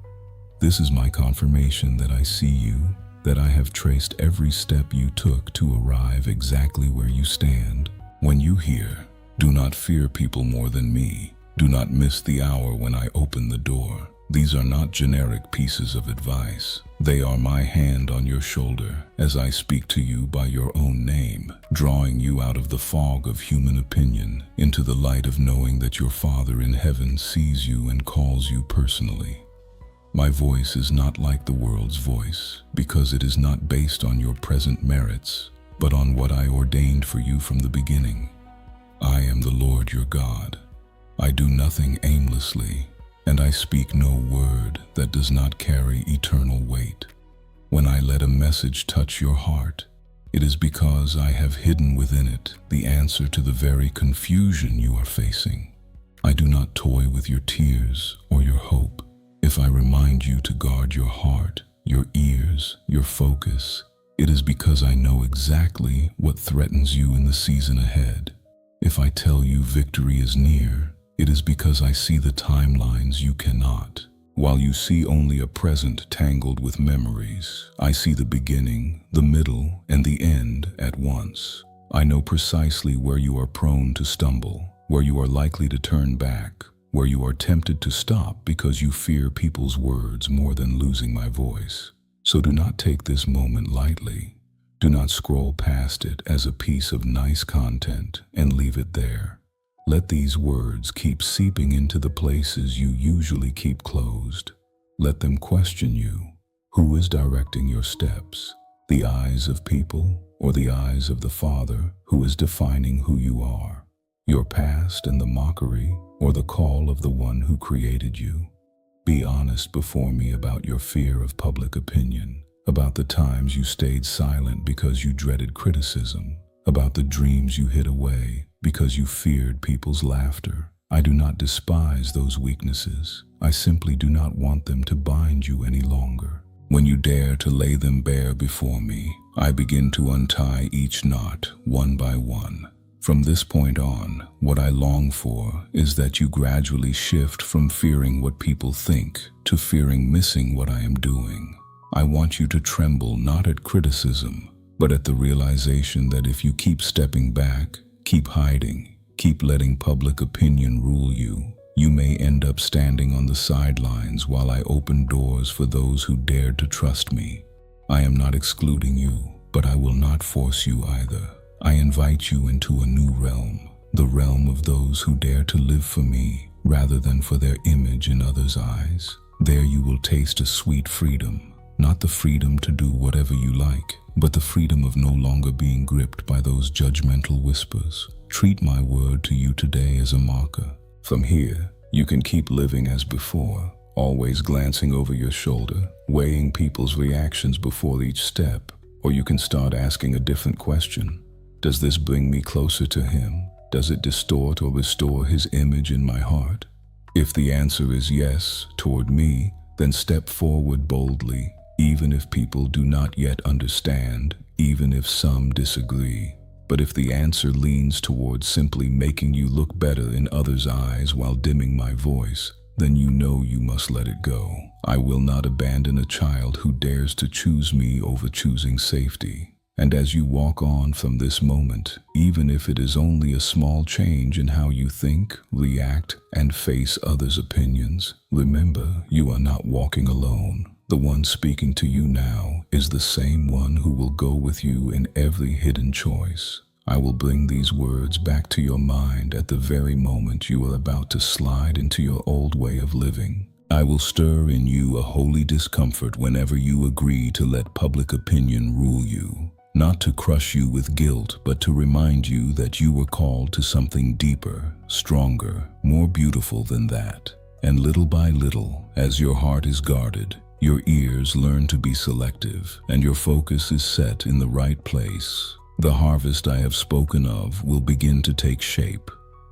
This is my confirmation that I see you, that I have traced every step you took to arrive exactly where you stand. When you hear, "Do not fear people more than me. Do not miss the hour when I open the door," these are not generic pieces of advice. They are my hand on your shoulder as I speak to you by your own name, drawing you out of the fog of human opinion into the light of knowing that your Father in heaven sees you and calls you personally. My voice is not like the world's voice because it is not based on your present merits, but on what I ordained for you from the beginning. I am the Lord your God. I do nothing aimlessly, and I speak no word that does not carry eternal weight. When I let a message touch your heart, it is because I have hidden within it the answer to the very confusion you are facing. I do not toy with your tears or your hope. If I remind you to guard your heart, your ears, your focus, it is because I know exactly what threatens you in the season ahead. If I tell you victory is near, it is because I see the timelines you cannot. While you see only a present tangled with memories, I see the beginning, the middle, and the end at once. I know precisely where you are prone to stumble, where you are likely to turn back, where you are tempted to stop because you fear people's words more than losing my voice. So do not take this moment lightly. Do not scroll past it as a piece of nice content and leave it there. Let these words keep seeping into the places you usually keep closed. Let them question you. Who is directing your steps? The eyes of people or the eyes of the Father who is defining who you are? Your past and the mockery or the call of the one who created you? Be honest before me about your fear of public opinion, about the times you stayed silent because you dreaded criticism, about the dreams you hid away because you feared people's laughter. I do not despise those weaknesses. I simply do not want them to bind you any longer. When you dare to lay them bare before me, I begin to untie each knot one by one. From this point on, what I long for is that you gradually shift from fearing what people think to fearing missing what I am doing. I want you to tremble not at criticism, but at the realization that if you keep stepping back, keep hiding, keep letting public opinion rule you, you may end up standing on the sidelines while I open doors for those who dared to trust me. I am not excluding you, but I will not force you either. I invite you into a new realm, the realm of those who dare to live for me rather than for their image in others' eyes. There you will taste a sweet freedom, not the freedom to do whatever you like, but the freedom of no longer being gripped by those judgmental whispers. Treat my word to you today as a marker. From here, you can keep living as before, always glancing over your shoulder, weighing people's reactions before each step, or you can start asking a different question. Does this bring me closer to him? Does it distort or restore his image in my heart? If the answer is yes toward me, then step forward boldly, even if people do not yet understand, even if some disagree. But if the answer leans towards simply making you look better in others' eyes while dimming my voice, then you know you must let it go. I will not abandon a child who dares to choose me over choosing safety. And as you walk on from this moment, even if it is only a small change in how you think, react, and face others' opinions, remember, you are not walking alone. The one speaking to you now is the same one who will go with you in every hidden choice. I will bring these words back to your mind at the very moment you are about to slide into your old way of living. I will stir in you a holy discomfort whenever you agree to let public opinion rule you. Not to crush you with guilt, but to remind you that you were called to something deeper, stronger, more beautiful than that. And little by little, as your heart is guarded, your ears learn to be selective, and your focus is set in the right place, the harvest I have spoken of will begin to take shape.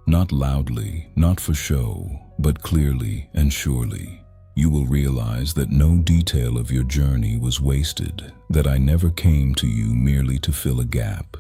Not loudly, not for show, but clearly and surely. you will realize that no detail of your journey was wasted, that I never came to you merely to fill a gap.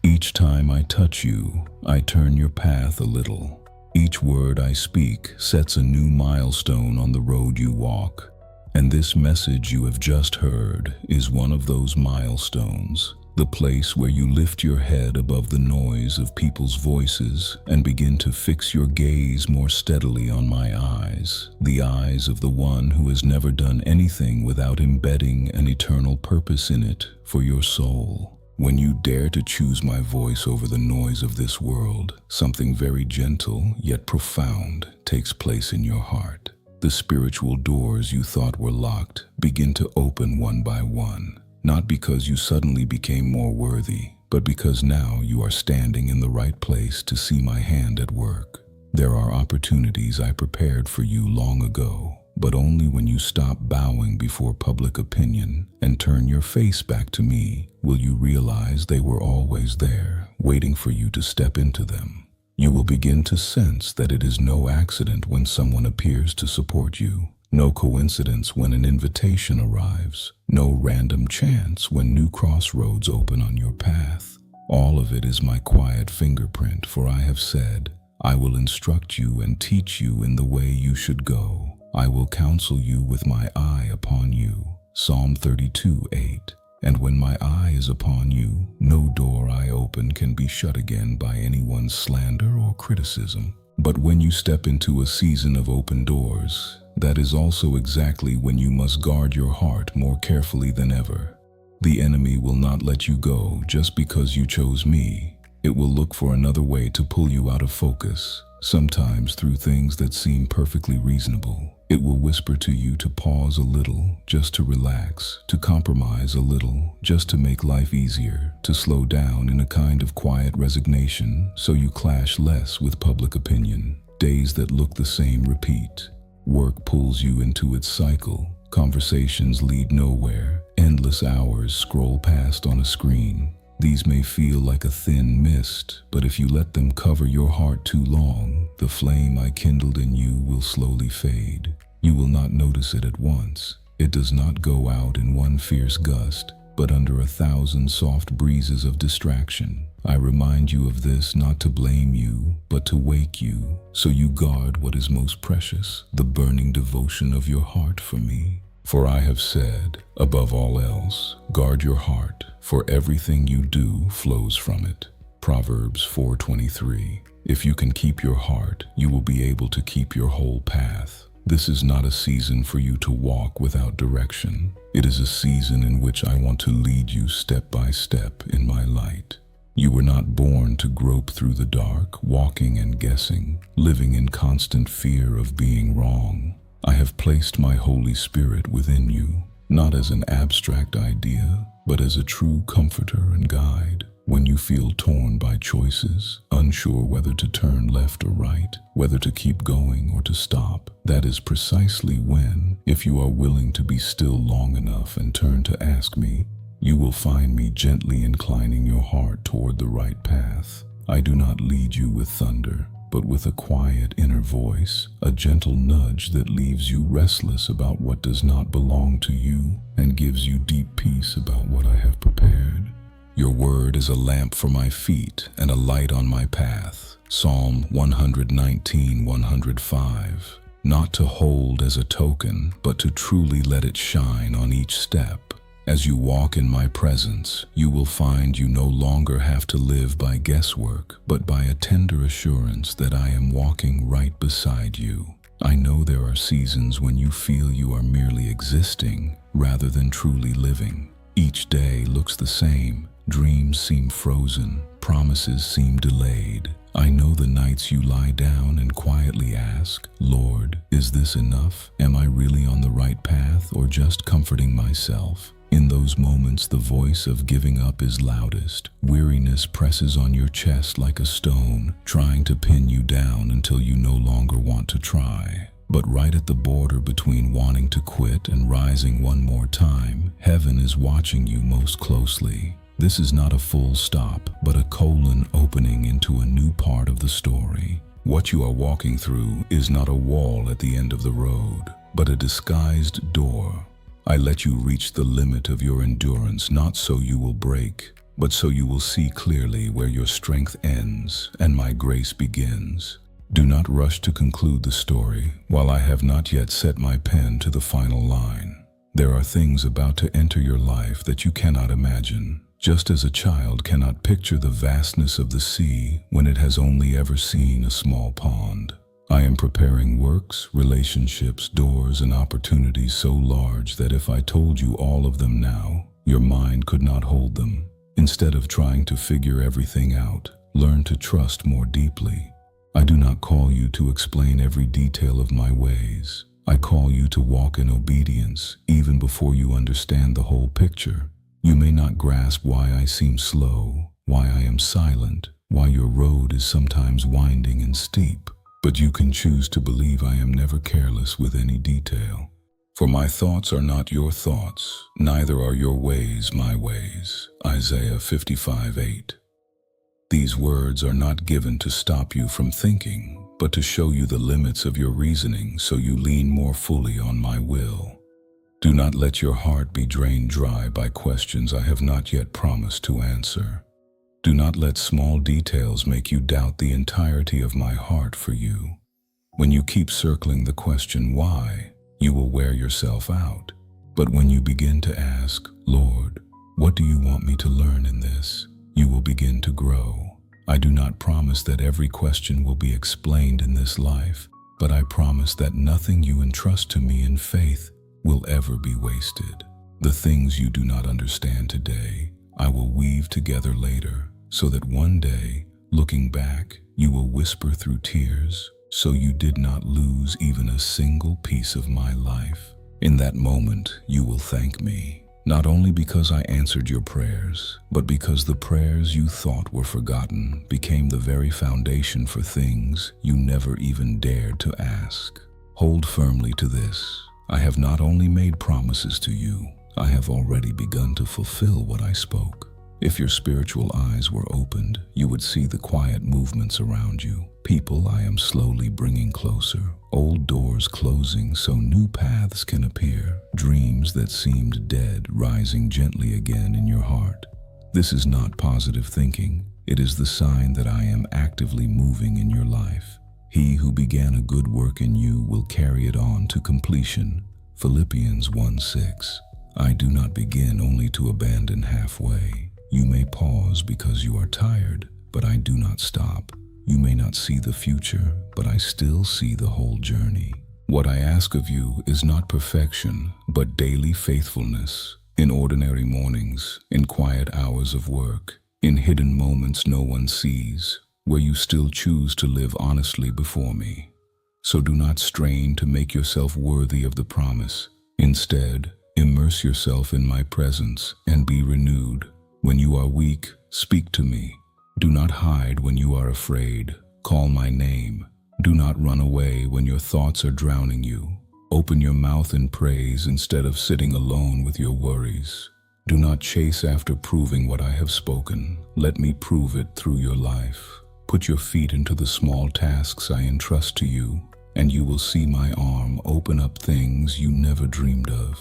Each time I touch you, I turn your path a little. Each word I speak sets a new milestone on the road you walk. And this message you have just heard is one of those milestones, the place where you lift your head above the noise of people's voices and begin to fix your gaze more steadily on my eyes, the eyes of the one who has never done anything without embedding an eternal purpose in it for your soul. When you dare to choose my voice over the noise of this world, something very gentle yet profound takes place in your heart. The spiritual doors you thought were locked begin to open one by one, not because you suddenly became more worthy, but because now you are standing in the right place to see my hand at work. There are opportunities I prepared for you long ago, but only when you stop bowing before public opinion and turn your face back to me will you realize they were always there, waiting for you to step into them. You will begin to sense that it is no accident when someone appears to support you, no coincidence when an invitation arrives, no random chance when new crossroads open on your path. All of it is my quiet fingerprint, for I have said, I will instruct you and teach you in the way you should go. I will counsel you with my eye upon you. Psalm 32:8. And when my eye is upon you, no door I open can be shut again by anyone's slander or criticism. But when you step into a season of open doors, that is also exactly when you must guard your heart more carefully than ever. The enemy will not let you go just because you chose me. It will look for another way to pull you out of focus, sometimes through things that seem perfectly reasonable. It will whisper to you to pause a little, just to relax, to compromise a little, just to make life easier, to slow down in a kind of quiet resignation so you clash less with public opinion. Days that look the same repeat. Work pulls you into its cycle. Conversations lead nowhere. Endless hours scroll past on a screen. These may feel like a thin mist, but if you let them cover your heart too long, the flame I kindled in you will slowly fade. You will not notice it at once. It does not go out in one fierce gust, but under 1,000 soft breezes of distraction. I remind you of this not to blame you, but to wake you, so you guard what is most precious, the burning devotion of your heart for me. For I have said, above all else, guard your heart, for everything you do flows from it. Proverbs 4:23. If you can keep your heart, you will be able to keep your whole path. This is not a season for you to walk without direction. It is a season in which I want to lead you step by step in my light. You were not born to grope through the dark, walking and guessing, living in constant fear of being wrong. I have placed my Holy Spirit within you, not as an abstract idea, but as a true comforter and guide. When you feel torn by choices, unsure whether to turn left or right, whether to keep going or to stop, that is precisely when, if you are willing to be still long enough and turn to ask me, you will find me gently inclining your heart toward the right path. I do not lead you with thunder, but with a quiet inner voice, a gentle nudge that leaves you restless about what does not belong to you and gives you deep peace about what I have prepared. Your word is a lamp for my feet and a light on my path. Psalm 119:105. Not to hold as a token, but to truly let it shine on each step. As you walk in my presence, you will find you no longer have to live by guesswork, but by a tender assurance that I am walking right beside you. I know there are seasons when you feel you are merely existing rather than truly living. Each day looks the same. Dreams seem frozen. Promises seem delayed. I know the nights you lie down and quietly ask, Lord, is this enough? Am I really on the right path or just comforting myself? In those moments, the voice of giving up is loudest. Weariness presses on your chest like a stone, trying to pin you down until you no longer want to try. But right at the border between wanting to quit and rising one more time, heaven is watching you most closely. This is not a full stop, but a colon opening into a new part of the story. What you are walking through is not a wall at the end of the road, but a disguised door. I let you reach the limit of your endurance, not so you will break, but so you will see clearly where your strength ends and my grace begins. Do not rush to conclude the story while I have not yet set my pen to the final line. There are things about to enter your life that you cannot imagine, just as a child cannot picture the vastness of the sea when it has only ever seen a small pond. I am preparing works, relationships, doors, and opportunities so large that if I told you all of them now, your mind could not hold them. Instead of trying to figure everything out, learn to trust more deeply. I do not call you to explain every detail of my ways. I call you to walk in obedience, even before you understand the whole picture. You may not grasp why I seem slow, why I am silent, why your road is sometimes winding and steep, but you can choose to believe I am never careless with any detail. For my thoughts are not your thoughts, neither are your ways my ways. Isaiah 55:8. These words are not given to stop you from thinking, but to show you the limits of your reasoning so you lean more fully on my will. Do not let your heart be drained dry by questions I have not yet promised to answer. Do not let small details make you doubt the entirety of my heart for you. When you keep circling the question why, you will wear yourself out. But when you begin to ask, Lord, what do you want me to learn in this? You will begin to grow. I do not promise that every question will be explained in this life, but I promise that nothing you entrust to me in faith will ever be wasted. The things you do not understand today, I will weave together later, so that one day, looking back, you will whisper through tears, so you did not lose even a single piece of my life. In that moment, you will thank me. Not only because I answered your prayers, but because the prayers you thought were forgotten became the very foundation for things you never even dared to ask. Hold firmly to this. I have not only made promises to you, I have already begun to fulfill what I spoke. If your spiritual eyes were opened, you would see the quiet movements around you. People I am slowly bringing closer, old doors closing so new paths can appear, dreams that seemed dead rising gently again in your heart. This is not positive thinking. It is the sign that I am actively moving in your life. He who began a good work in you will carry it on to completion. Philippians 1:6. I do not begin only to abandon halfway. You may pause because you are tired, but I do not stop. You may not see the future, but I still see the whole journey. What I ask of you is not perfection, but daily faithfulness. In ordinary mornings, in quiet hours of work, in hidden moments no one sees, where you still choose to live honestly before me. So do not strain to make yourself worthy of the promise. Instead, immerse yourself in my presence and be renewed. When you are weak, speak to me. Do not hide when you are afraid. Call my name. Do not run away when your thoughts are drowning you. Open your mouth in praise instead of sitting alone with your worries. Do not chase after proving what I have spoken. Let me prove it through your life. Put your feet into the small tasks I entrust to you, and you will see my arm open up things you never dreamed of.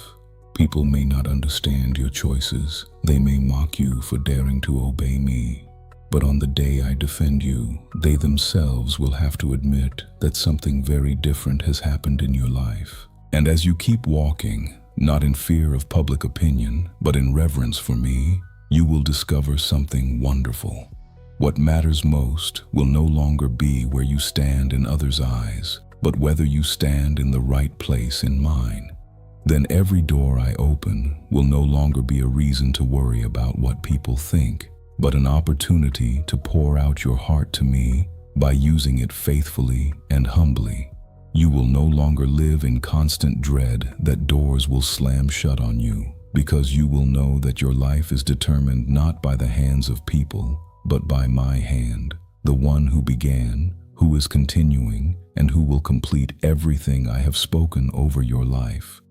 People may not understand your choices. They may mock you for daring to obey me. But on the day I defend you, they themselves will have to admit that something very different has happened in your life. And as you keep walking, not in fear of public opinion, but in reverence for me, you will discover something wonderful. What matters most will no longer be where you stand in others' eyes, but whether you stand in the right place in mine. Then every door I open will no longer be a reason to worry about what people think, but an opportunity to pour out your heart to me by using it faithfully and humbly. You will no longer live in constant dread that doors will slam shut on you, because you will know that your life is determined not by the hands of people, but by my hand, the one who began, who is continuing, and who will complete everything I have spoken over your life.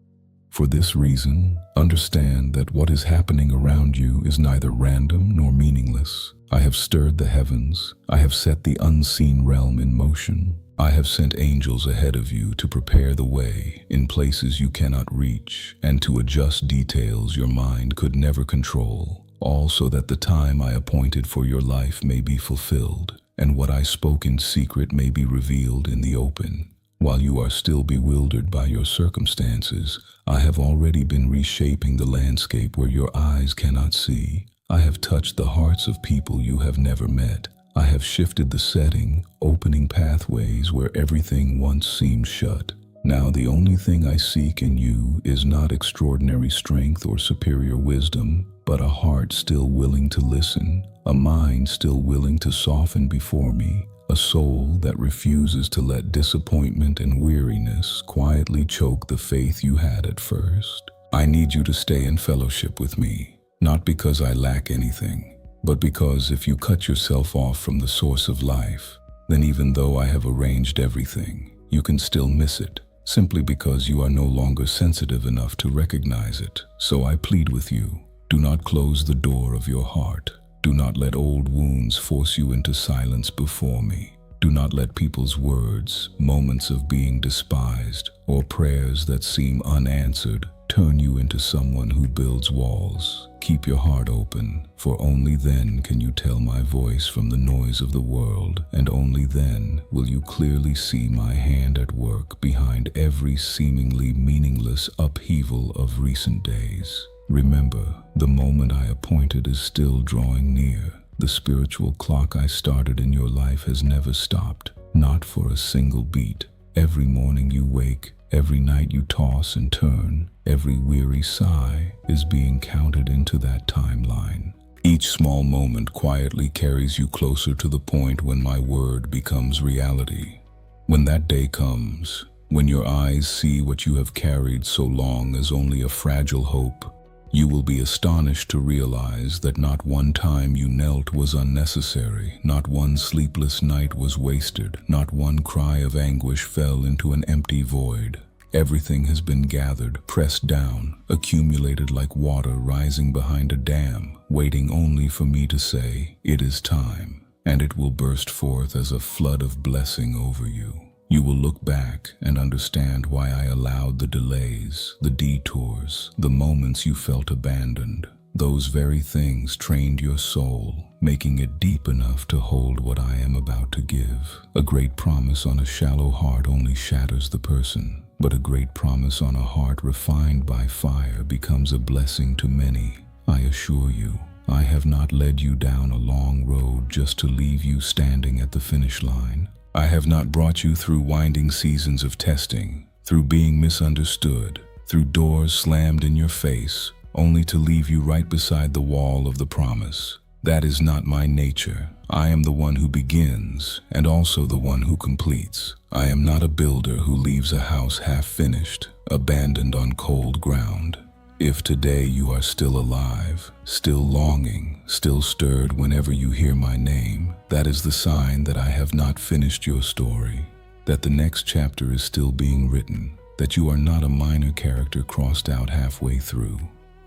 For this reason, understand that what is happening around you is neither random nor meaningless. I have stirred the heavens. I have set the unseen realm in motion. I have sent angels ahead of you to prepare the way in places you cannot reach and to adjust details your mind could never control, all so that the time I appointed for your life may be fulfilled and what I spoke in secret may be revealed in the open. While you are still bewildered by your circumstances, I have already been reshaping the landscape where your eyes cannot see. I have touched the hearts of people you have never met. I have shifted the setting, opening pathways where everything once seemed shut. Now the only thing I seek in you is not extraordinary strength or superior wisdom, but a heart still willing to listen, a mind still willing to soften before me, a soul that refuses to let disappointment and weariness quietly choke the faith you had at first. I need you to stay in fellowship with me, not because I lack anything, but because if you cut yourself off from the source of life, then even though I have arranged everything, you can still miss it, simply because you are no longer sensitive enough to recognize it. So I plead with you, do not close the door of your heart. Do not let old wounds force you into silence before me. Do not let people's words, moments of being despised, or prayers that seem unanswered turn you into someone who builds walls. Keep your heart open, for only then can you tell my voice from the noise of the world, and only then will you clearly see my hand at work behind every seemingly meaningless upheaval of recent days. Remember, the moment I appointed is still drawing near. The spiritual clock I started in your life has never stopped, not for a single beat. Every morning you wake, every night you toss and turn, every weary sigh is being counted into that timeline. Each small moment quietly carries you closer to the point when my word becomes reality. When that day comes, when your eyes see what you have carried so long as only a fragile hope, you will be astonished to realize that not one time you knelt was unnecessary, not one sleepless night was wasted, not one cry of anguish fell into an empty void. Everything has been gathered, pressed down, accumulated like water rising behind a dam, waiting only for me to say, it is time, and it will burst forth as a flood of blessing over you. You will look back and understand why I allowed the delays, the detours, the moments you felt abandoned. Those very things trained your soul, making it deep enough to hold what I am about to give. A great promise on a shallow heart only shatters the person, but a great promise on a heart refined by fire becomes a blessing to many. I assure you, I have not led you down a long road just to leave you standing at the finish line. I have not brought you through winding seasons of testing, through being misunderstood, through doors slammed in your face, only to leave you right beside the wall of the promise. That is not my nature. I am the one who begins, and also the one who completes. I am not a builder who leaves a house half-finished, abandoned on cold ground. If today you are still alive, still longing, still stirred whenever you hear my name, that is the sign that I have not finished your story, that the next chapter is still being written, that you are not a minor character crossed out halfway through.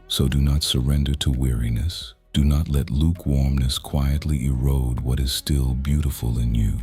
So do not surrender to weariness. Do not let lukewarmness quietly erode what is still beautiful in you.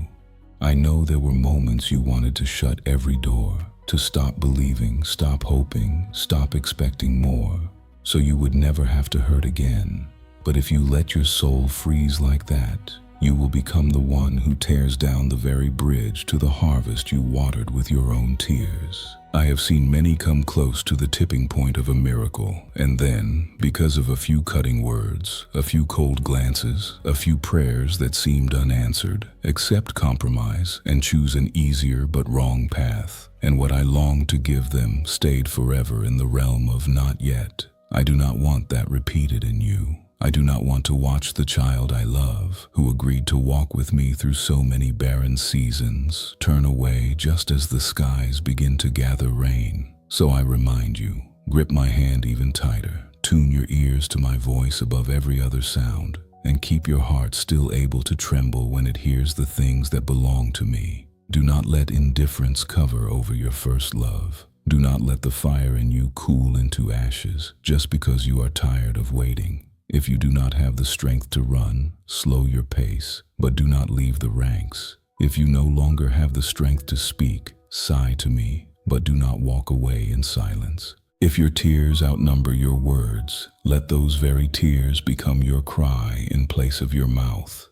I know there were moments you wanted to shut every door, to stop believing, stop hoping, stop expecting more, so you would never have to hurt again. But if you let your soul freeze like that, you will become the one who tears down the very bridge to the harvest you watered with your own tears. I have seen many come close to the tipping point of a miracle, and then, because of a few cutting words, a few cold glances, a few prayers that seemed unanswered, accept compromise and choose an easier but wrong path. And what I longed to give them stayed forever in the realm of not yet. I do not want that repeated in you. I do not want to watch the child I love, who agreed to walk with me through so many barren seasons, turn away just as the skies begin to gather rain. So I remind you, grip my hand even tighter, tune your ears to my voice above every other sound, and keep your heart still able to tremble when it hears the things that belong to me. Do not let indifference cover over your first love. Do not let the fire in you cool into ashes just because you are tired of waiting. If you do not have the strength to run, slow your pace, but do not leave the ranks. If you no longer have the strength to speak, sigh to me, but do not walk away in silence. If your tears outnumber your words, let those very tears become your cry in place of your mouth.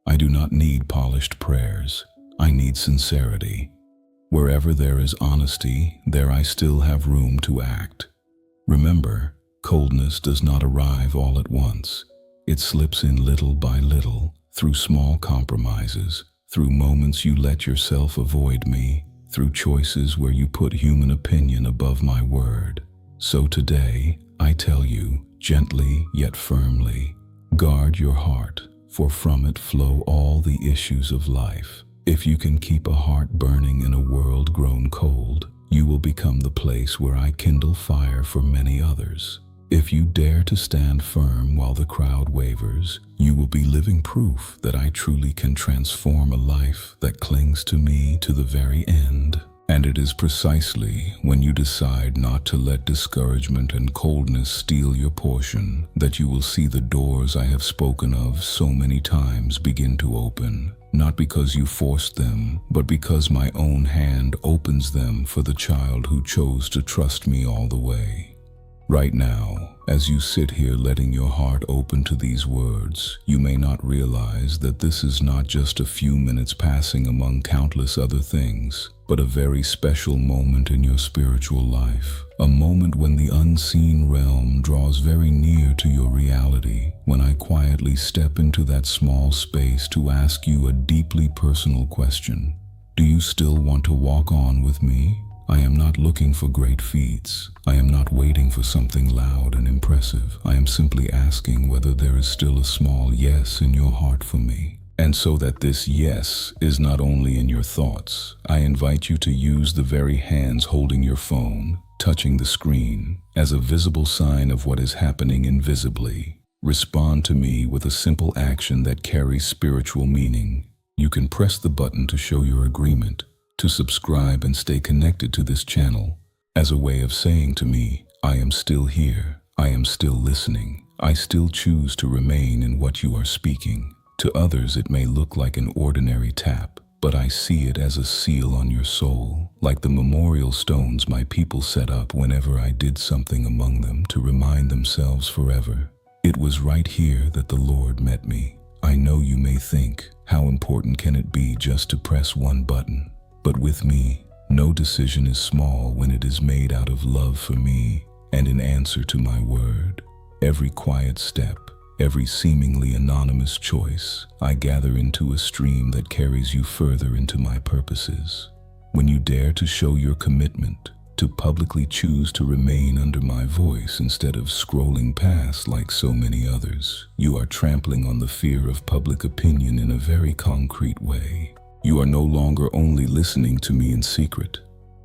I do not need polished prayers. I need sincerity. Wherever there is honesty, there I still have room to act. Remember, coldness does not arrive all at once. It slips in little by little, through small compromises, through moments you let yourself avoid me, through choices where you put human opinion above my word. So today, I tell you, gently yet firmly, guard your heart, for from it flow all the issues of life. If you can keep a heart burning in a world grown cold, you will become the place where I kindle fire for many others. If you dare to stand firm while the crowd wavers, you will be living proof that I truly can transform a life that clings to me to the very end. And it is precisely when you decide not to let discouragement and coldness steal your portion that you will see the doors I have spoken of so many times begin to open, not because you forced them, but because my own hand opens them for the child who chose to trust me all the way. Right now, as you sit here letting your heart open to these words, you may not realize that this is not just a few minutes passing among countless other things, but a very special moment in your spiritual life. A moment when the unseen realm draws very near to your reality, when I quietly step into that small space to ask you a deeply personal question. Do you still want to walk on with me? I am not looking for great feats. I am not waiting for something loud and impressive. I am simply asking whether there is still a small yes in your heart for me. And so that this yes is not only in your thoughts, I invite you to use the very hands holding your phone, touching the screen, as a visible sign of what is happening invisibly. Respond to me with a simple action that carries spiritual meaning. You can press the button to show your agreement, to subscribe and stay connected to this channel, as a way of saying to me, I am still here, I am still listening, I still choose to remain in what you are speaking. To others it may look like an ordinary tap, but I see it as a seal on your soul, like the memorial stones my people set up whenever I did something among them to remind themselves forever. It was right here that the Lord met me. I know you may think, how important can it be just to press one button? But with me, no decision is small when it is made out of love for me and in answer to my word. Every quiet step, every seemingly anonymous choice, I gather into a stream that carries you further into my purposes. When you dare to show your commitment, to publicly choose to remain under my voice instead of scrolling past like so many others, you are trampling on the fear of public opinion in a very concrete way. You are no longer only listening to me in secret,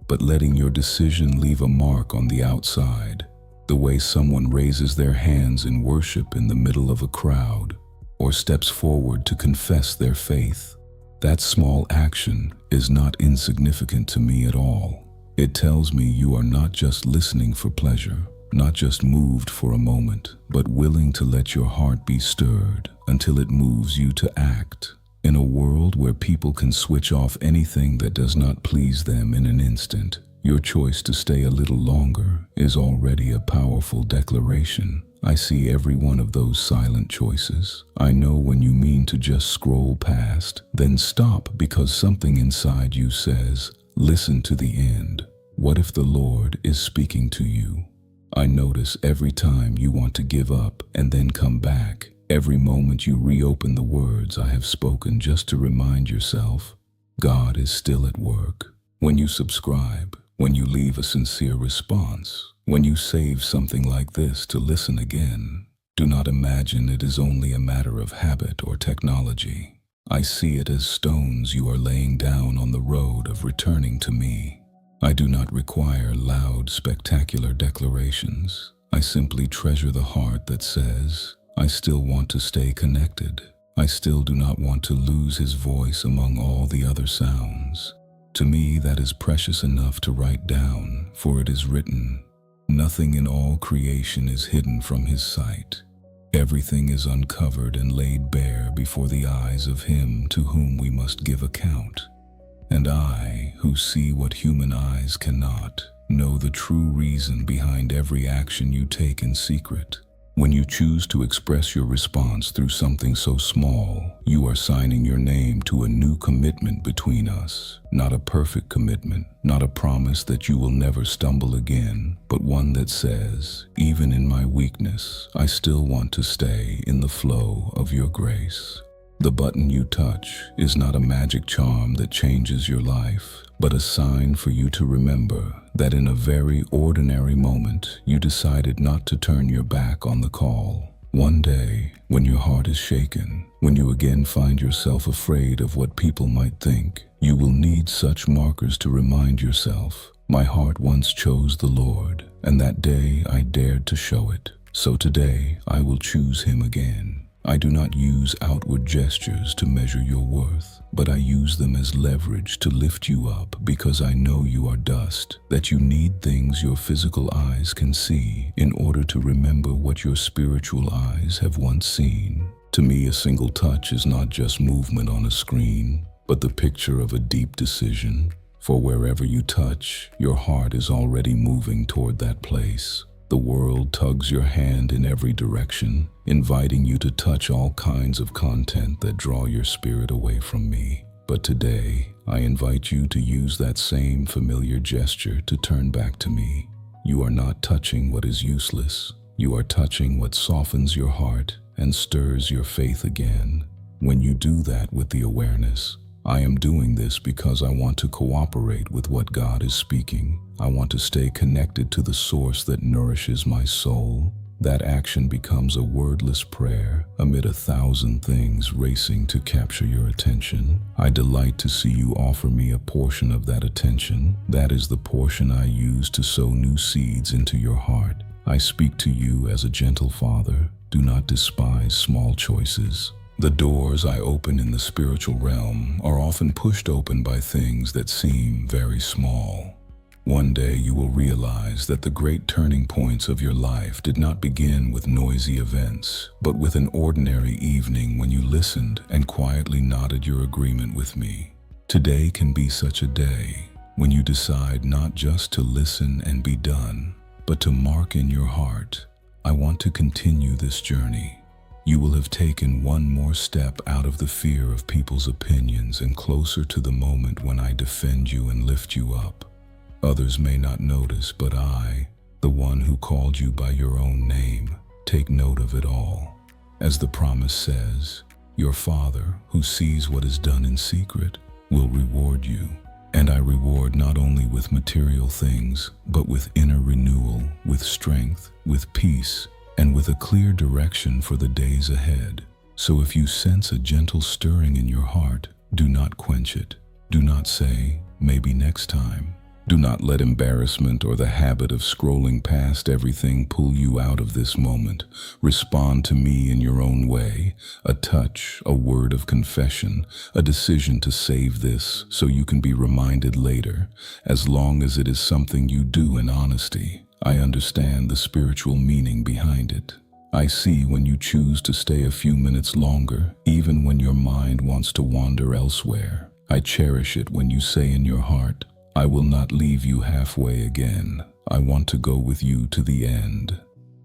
but letting your decision leave a mark on the outside, the way someone raises their hands in worship in the middle of a crowd, or steps forward to confess their faith. That small action is not insignificant to me at all. It tells me you are not just listening for pleasure, not just moved for a moment, but willing to let your heart be stirred until it moves you to act. In a world where people can switch off anything that does not please them in an instant, your choice to stay a little longer is already a powerful declaration. I see every one of those silent choices. I know when you mean to just scroll past, then stop because something inside you says, listen to the end. What if the Lord is speaking to you? I notice every time you want to give up and then come back. Every moment you reopen the words I have spoken just to remind yourself, God is still at work. When you subscribe, when you leave a sincere response, when you save something like this to listen again, do not imagine it is only a matter of habit or technology. I see it as stones you are laying down on the road of returning to me. I do not require loud, spectacular declarations. I simply treasure the heart that says, I still want to stay connected. I still do not want to lose his voice among all the other sounds. To me, that is precious enough to write down, for it is written, nothing in all creation is hidden from his sight. Everything is uncovered and laid bare before the eyes of him to whom we must give account. And I, who see what human eyes cannot, know the true reason behind every action you take in secret. When you choose to express your response through something so small, you are signing your name to a new commitment between us. Not a perfect commitment, not a promise that you will never stumble again, but one that says, even in my weakness, I still want to stay in the flow of your grace. The button you touch is not a magic charm that changes your life, but a sign for you to remember that in a very ordinary moment, you decided not to turn your back on the call. One day, when your heart is shaken, when you again find yourself afraid of what people might think, you will need such markers to remind yourself, my heart once chose the Lord, and that day I dared to show it. So today, I will choose him again. I do not use outward gestures to measure your worth, but I use them as leverage to lift you up because I know you are dust, that you need things your physical eyes can see in order to remember what your spiritual eyes have once seen. To me, a single touch is not just movement on a screen, but the picture of a deep decision. For wherever you touch, your heart is already moving toward that place. The world tugs your hand in every direction, inviting you to touch all kinds of content that draw your spirit away from me. But today, I invite you to use that same familiar gesture to turn back to me. You are not touching what is useless. You are touching what softens your heart and stirs your faith again. When you do that with the awareness, I am doing this because I want to cooperate with what God is speaking. I want to stay connected to the source that nourishes my soul. That action becomes a wordless prayer amid 1,000 things racing to capture your attention. I delight to see you offer me a portion of that attention. That is the portion I use to sow new seeds into your heart. I speak to you as a gentle father. Do not despise small choices. The doors I open in the spiritual realm are often pushed open by things that seem very small. One day you will realize that the great turning points of your life did not begin with noisy events, but with an ordinary evening when you listened and quietly nodded your agreement with me. Today can be such a day when you decide not just to listen and be done, but to mark in your heart, I want to continue this journey. You will have taken one more step out of the fear of people's opinions and closer to the moment when I defend you and lift you up. Others may not notice, but I, the one who called you by your own name, take note of it all. As the promise says, your Father, who sees what is done in secret, will reward you. And I reward not only with material things, but with inner renewal, with strength, with peace, and with a clear direction for the days ahead. So if you sense a gentle stirring in your heart, do not quench it. Do not say, maybe next time. Do not let embarrassment or the habit of scrolling past everything pull you out of this moment. Respond to me in your own way. A touch, a word of confession, a decision to save this so you can be reminded later. As long as it is something you do in honesty, I understand the spiritual meaning behind it. I see when you choose to stay a few minutes longer, even when your mind wants to wander elsewhere. I cherish it when you say in your heart, I will not leave you halfway again. I want to go with you to the end.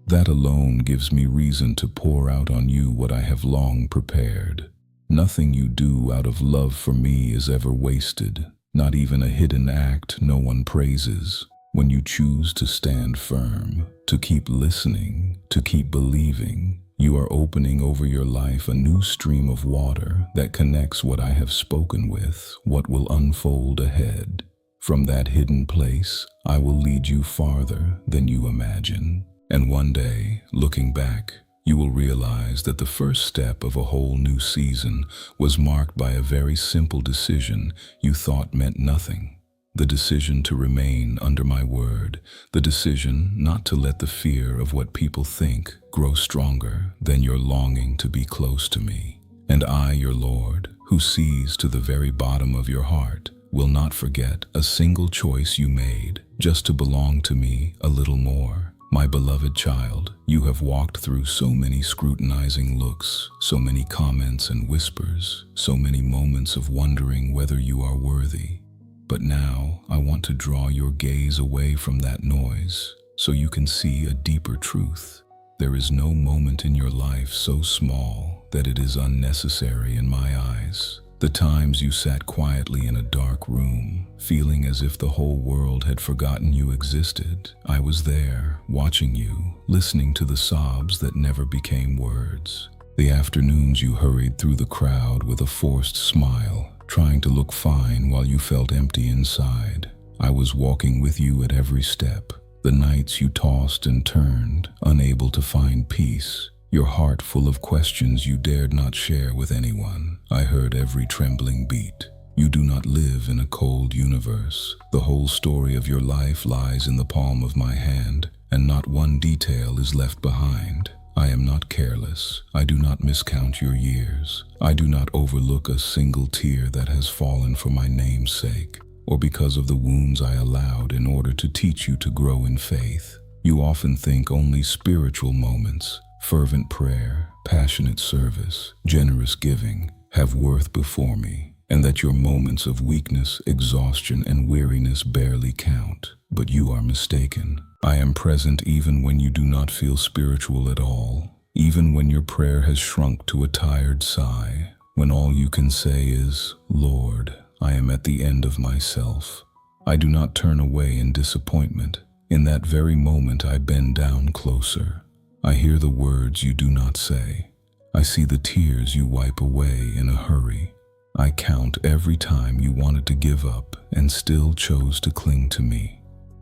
That alone gives me reason to pour out on you what I have long prepared. Nothing you do out of love for me is ever wasted, not even a hidden act no one praises. When you choose to stand firm, to keep listening, to keep believing, you are opening over your life a new stream of water that connects what I have spoken with what will unfold ahead. From that hidden place, I will lead you farther than you imagine. And one day, looking back, you will realize that the first step of a whole new season was marked by a very simple decision you thought meant nothing. The decision to remain under my word, the decision not to let the fear of what people think grow stronger than your longing to be close to me. And I, your Lord, who sees to the very bottom of your heart, will not forget a single choice you made just to belong to me a little more. My beloved child, you have walked through so many scrutinizing looks, so many comments and whispers, so many moments of wondering whether you are worthy. But now I want to draw your gaze away from that noise so you can see a deeper truth. There is no moment in your life so small that it is unnecessary in my eyes. The times you sat quietly in a dark room, feeling as if the whole world had forgotten you existed, I was there, watching you, listening to the sobs that never became words. The afternoons you hurried through the crowd with a forced smile, trying to look fine while you felt empty inside. I was walking with you at every step. The nights you tossed and turned, unable to find peace, your heart full of questions you dared not share with anyone. I heard every trembling beat. You do not live in a cold universe. The whole story of your life lies in the palm of my hand, and not one detail is left behind. I am not careless. I do not miscount your years. I do not overlook a single tear that has fallen for my name's sake, or because of the wounds I allowed in order to teach you to grow in faith. You often think only spiritual moments, fervent prayer, passionate service, generous giving, have worth before me, and that your moments of weakness, exhaustion, and weariness barely count. But you are mistaken. I am present even when you do not feel spiritual at all, even when your prayer has shrunk to a tired sigh, when all you can say is, "Lord, I am at the end of myself." I do not turn away in disappointment. In that very moment I bend down closer. I hear the words you do not say. I see the tears you wipe away in a hurry. I count every time you wanted to give up and still chose to cling to me.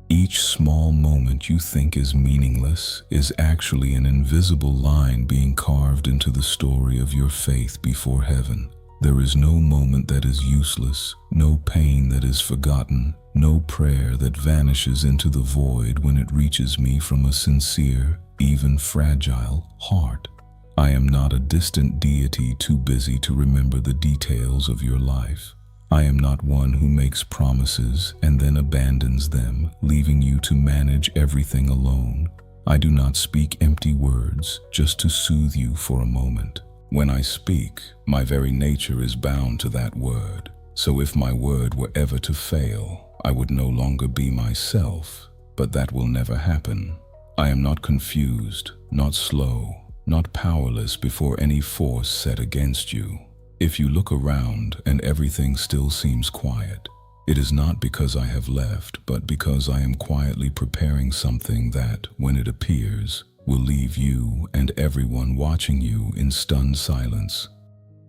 Each small moment you think is meaningless is actually an invisible line being carved into the story of your faith before heaven. There is no moment that is useless, no pain that is forgotten, no prayer that vanishes into the void when it reaches me from a sincere, even fragile heart. I am not a distant deity too busy to remember the details of your life. I am not one who makes promises and then abandons them, leaving you to manage everything alone. I do not speak empty words just to soothe you for a moment. When I speak, my very nature is bound to that word. So if my word were ever to fail, I would no longer be myself, but that will never happen. I am not confused, not slow, not powerless before any force set against you. If you look around and everything still seems quiet, it is not because I have left, but because I am quietly preparing something that, when it appears, will leave you and everyone watching you in stunned silence.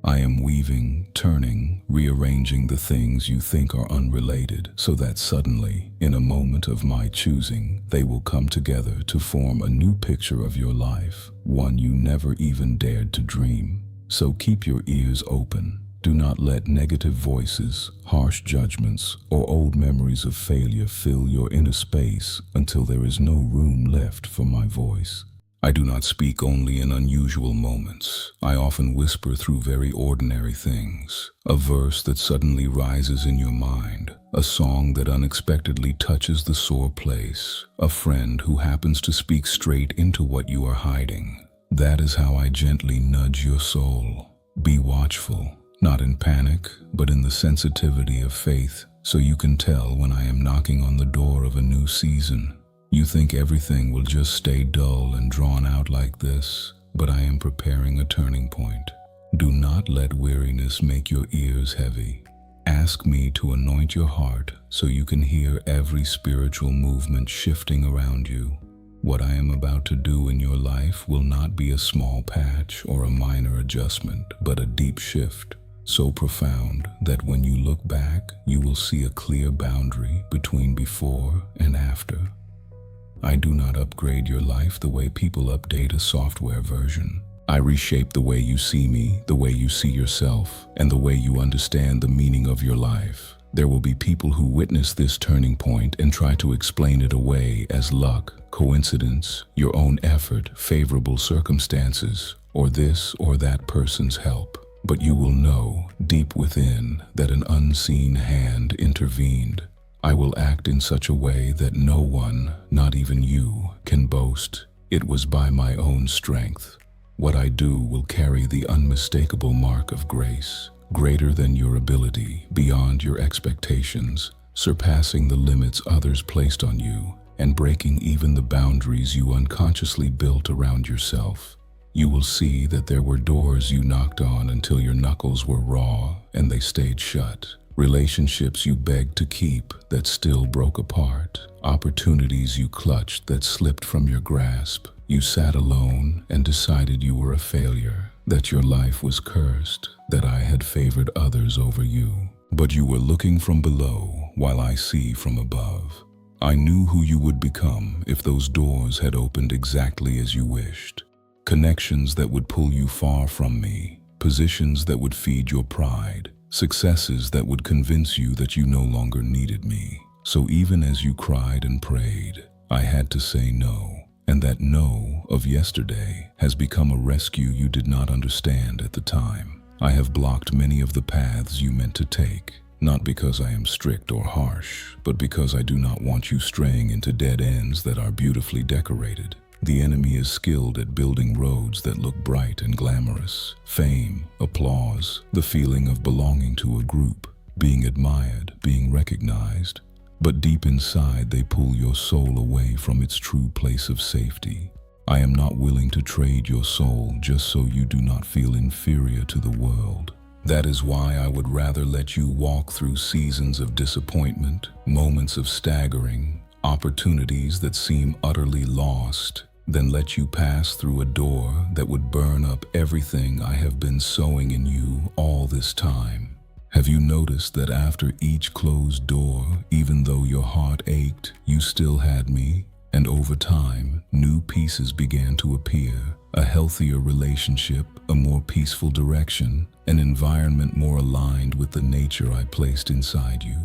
I am weaving, turning, rearranging the things you think are unrelated, so that suddenly, in a moment of my choosing, they will come together to form a new picture of your life, one you never even dared to dream. So keep your ears open. Do not let negative voices, harsh judgments, or old memories of failure fill your inner space until there is no room left for my voice. I do not speak only in unusual moments. I often whisper through very ordinary things. A verse that suddenly rises in your mind, a song that unexpectedly touches the sore place, a friend who happens to speak straight into what you are hiding. That is how I gently nudge your soul. Be watchful, not in panic, but in the sensitivity of faith, so you can tell when I am knocking on the door of a new season. You think everything will just stay dull and drawn out like this, but I am preparing a turning point. Do not let weariness make your ears heavy. Ask me to anoint your heart so you can hear every spiritual movement shifting around you. What I am about to do in your life will not be a small patch or a minor adjustment, but a deep shift, so profound that when you look back, you will see a clear boundary between before and after. I do not upgrade your life the way people update a software version. I reshape the way you see me, the way you see yourself, and the way you understand the meaning of your life. There will be people who witness this turning point and try to explain it away as luck, coincidence, your own effort, favorable circumstances, or this or that person's help. But you will know, deep within, that an unseen hand intervened. I will act in such a way that no one, not even you, can boast. It was by my own strength. What I do will carry the unmistakable mark of grace, greater than your ability, beyond your expectations, surpassing the limits others placed on you, and breaking even the boundaries you unconsciously built around yourself. You will see that there were doors you knocked on until your knuckles were raw and they stayed shut. Relationships you begged to keep that still broke apart. Opportunities you clutched that slipped from your grasp. You sat alone and decided you were a failure, that your life was cursed, that I had favored others over you. But you were looking from below while I see from above. I knew who you would become if those doors had opened exactly as you wished. Connections that would pull you far from me, positions that would feed your pride, successes that would convince you that you no longer needed me. So even as you cried and prayed, I had to say no. And that no of yesterday has become a rescue you did not understand at the time. I have blocked many of the paths you meant to take, not because I am strict or harsh, but because I do not want you straying into dead ends that are beautifully decorated. The enemy is skilled at building roads that look bright and glamorous. Fame, applause, the feeling of belonging to a group, being admired, being recognized. But deep inside, they pull your soul away from its true place of safety. I am not willing to trade your soul just so you do not feel inferior to the world. That is why I would rather let you walk through seasons of disappointment, moments of staggering, opportunities that seem utterly lost, than let you pass through a door that would burn up everything I have been sowing in you all this time. Have you noticed that after each closed door, even though your heart ached, you still had me? And over time, new pieces began to appear. A healthier relationship, a more peaceful direction, an environment more aligned with the nature I placed inside you.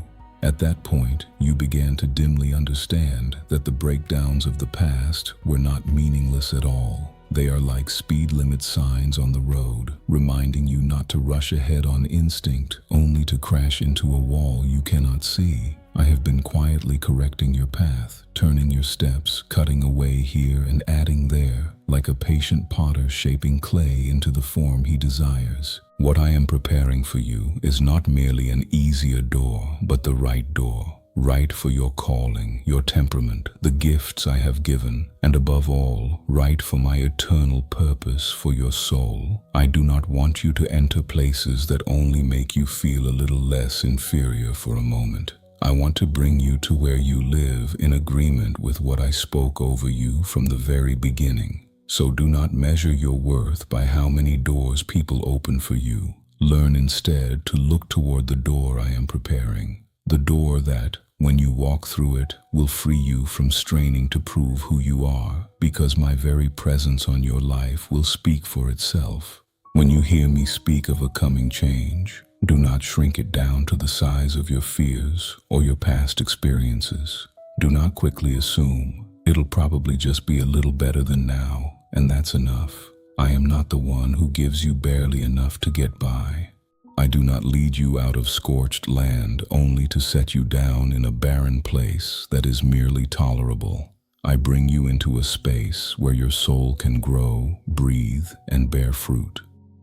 At that point, you began to dimly understand that the breakdowns of the past were not meaningless at all. They are like speed limit signs on the road, reminding you not to rush ahead on instinct, only to crash into a wall you cannot see. I have been quietly correcting your path, turning your steps, cutting away here and adding there, like a patient potter shaping clay into the form he desires. What I am preparing for you is not merely an easier door, but the right door. Right for your calling, your temperament, the gifts I have given, and above all, right for my eternal purpose for your soul. I do not want you to enter places that only make you feel a little less inferior for a moment. I want to bring you to where you live in agreement with what I spoke over you from the very beginning. So do not measure your worth by how many doors people open for you. Learn instead to look toward the door I am preparing. The door that, when you walk through it, will free you from straining to prove who you are, because my very presence on your life will speak for itself. When you hear me speak of a coming change, do not shrink it down to the size of your fears or your past experiences. Do not quickly assume it'll probably just be a little better than now, and that's enough. I am not the one who gives you barely enough to get by. I do not lead you out of scorched land only to set you down in a barren place that is merely tolerable. I bring you into a space where your soul can grow, breathe, and bear fruit.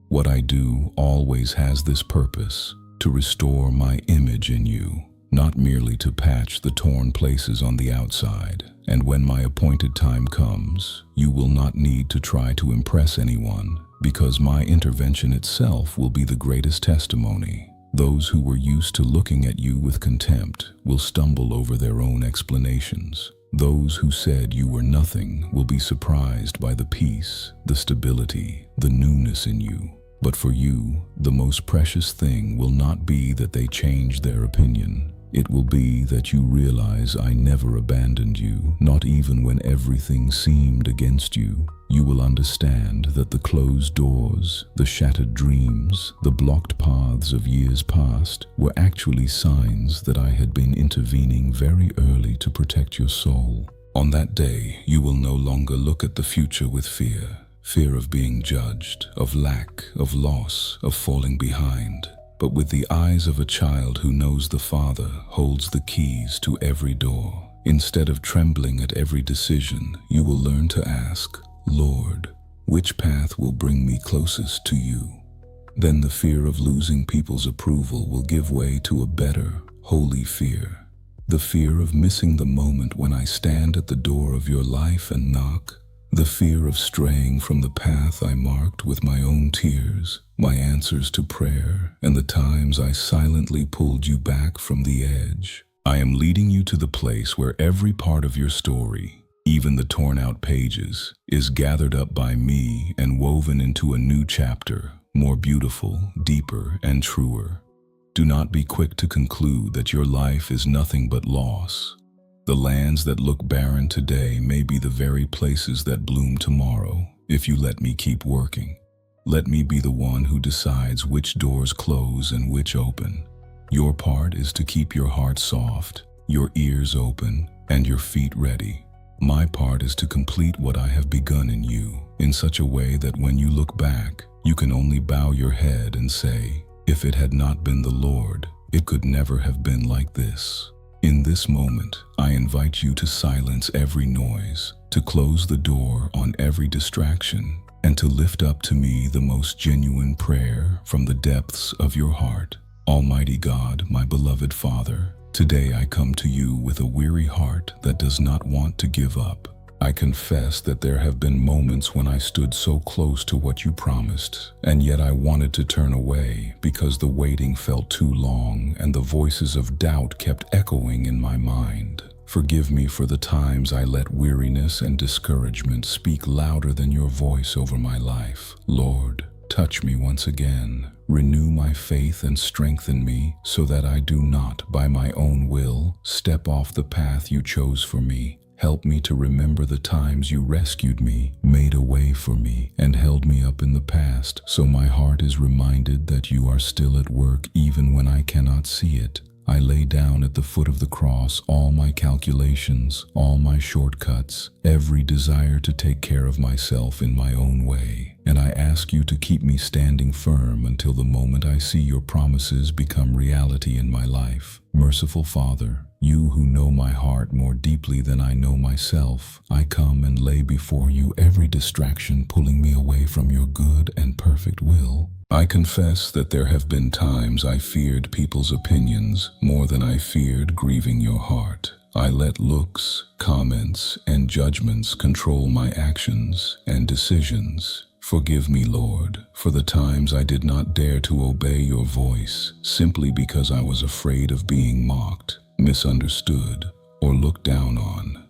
What I do always has this purpose: to restore my image in you, not merely to patch the torn places on the outside. And when my appointed time comes, you will not need to try to impress anyone, because my intervention itself will be the greatest testimony. Those who were used to looking at you with contempt will stumble over their own explanations. Those who said you were nothing will be surprised by the peace, the stability, the newness in you. But for you, the most precious thing will not be that they change their opinion. It will be that you realize I never abandoned you, not even when everything seemed against you. You will understand that the closed doors, the shattered dreams, the blocked paths of years past were actually signs that I had been intervening very early to protect your soul. On that day, you will no longer look at the future with fear. Fear of being judged, of lack, of loss, of falling behind. but with the eyes of a child who knows the Father holds the keys to every door. Instead of trembling at every decision, you will learn to ask, Lord, which path will bring me closest to you? Then the fear of losing people's approval will give way to a better, holy fear. The fear of missing the moment when I stand at the door of your life and knock. The fear of straying from the path I marked with my own tears, my answers to prayer, and the times I silently pulled you back from the edge. I am leading you to the place where every part of your story, even the torn out pages, is gathered up by me and woven into a new chapter, more beautiful, deeper, and truer. Do not be quick to conclude that your life is nothing but loss. The lands that look barren today may be the very places that bloom tomorrow, if you let me keep working. Let me be the one who decides which doors close and which open. Your part is to keep your heart soft, your ears open, and your feet ready. My part is to complete what I have begun in you, in such a way that when you look back, you can only bow your head and say, if it had not been the Lord, it could never have been like this. In this moment, I invite you to silence every noise, to close the door on every distraction, and to lift up to me the most genuine prayer from the depths of your heart. Almighty God, my beloved Father, today I come to you with a weary heart that does not want to give up. I confess that there have been moments when I stood so close to what you promised, and yet I wanted to turn away because the waiting felt too long and the voices of doubt kept echoing in my mind. Forgive me for the times I let weariness and discouragement speak louder than your voice over my life. Lord, touch me once again. Renew my faith and strengthen me so that I do not, by my own will, step off the path you chose for me. Help me to remember the times you rescued me, made a way for me, and held me up in the past, so my heart is reminded that you are still at work even when I cannot see it. I lay down at the foot of the cross all my calculations, all my shortcuts, every desire to take care of myself in my own way, and I ask you to keep me standing firm until the moment I see your promises become reality in my life. Merciful Father, you who know my heart more deeply than I know myself, I come and lay before you every distraction pulling me away from your good and perfect will. I confess that there have been times I feared people's opinions more than I feared grieving your heart. I let looks, comments, and judgments control my actions and decisions. Forgive me, Lord, for the times I did not dare to obey your voice simply because I was afraid of being mocked, misunderstood, or looked down on.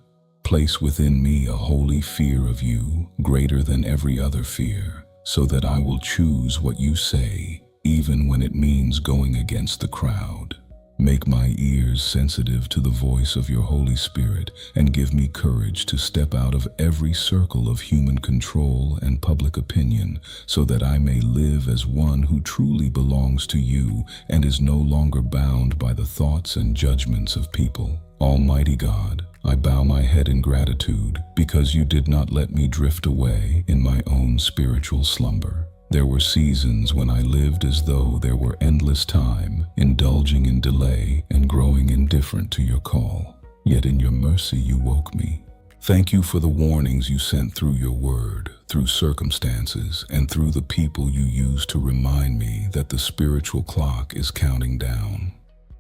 Place within me a holy fear of you, greater than every other fear, so that I will choose what you say, even when it means going against the crowd. Make my ears sensitive to the voice of your Holy Spirit and give me courage to step out of every circle of human control and public opinion so that I may live as one who truly belongs to you and is no longer bound by the thoughts and judgments of people. Almighty God, I bow my head in gratitude because you did not let me drift away in my own spiritual slumber. There were seasons when I lived as though there were endless time, indulging in delay and growing indifferent to your call. Yet in your mercy you woke me. Thank you for the warnings you sent through your word, through circumstances, and through the people you used to remind me that the spiritual clock is counting down.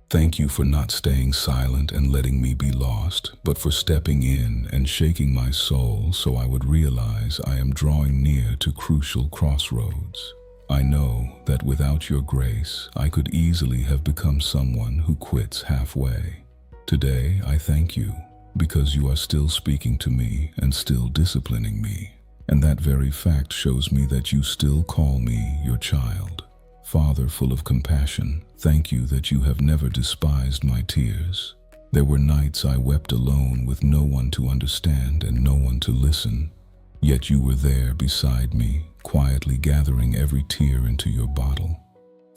Thank you for not staying silent and letting me be lost, but for stepping in and shaking my soul so I would realize I am drawing near to crucial crossroads. I know that without your grace, I could easily have become someone who quits halfway. Today, I thank you because you are still speaking to me and still disciplining me. And that very fact shows me that you still call me your child. Father full of compassion, thank you that you have never despised my tears. There were nights I wept alone with no one to understand and no one to listen. Yet you were there beside me, quietly gathering every tear into your bottle.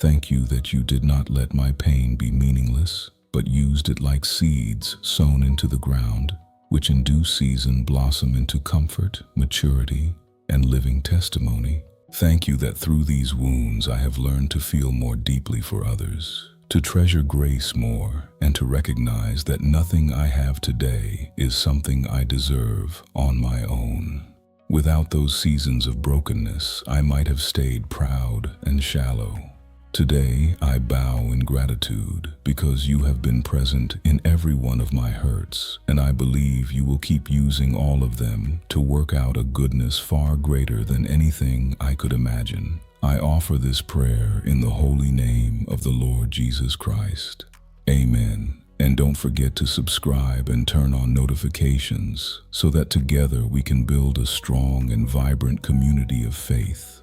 Thank you that you did not let my pain be meaningless, but used it like seeds sown into the ground, which in due season blossom into comfort, maturity, and living testimony. Thank you that through these wounds I have learned to feel more deeply for others, to treasure grace more, and to recognize that nothing I have today is something I deserve on my own. Without those seasons of brokenness, I might have stayed proud and shallow. Today, I bow in gratitude because you have been present in every one of my hurts, and I believe you will keep using all of them to work out a goodness far greater than anything I could imagine. I offer this prayer in the holy name of the Lord Jesus Christ. Amen. And don't forget to subscribe and turn on notifications so that together we can build a strong and vibrant community of faith.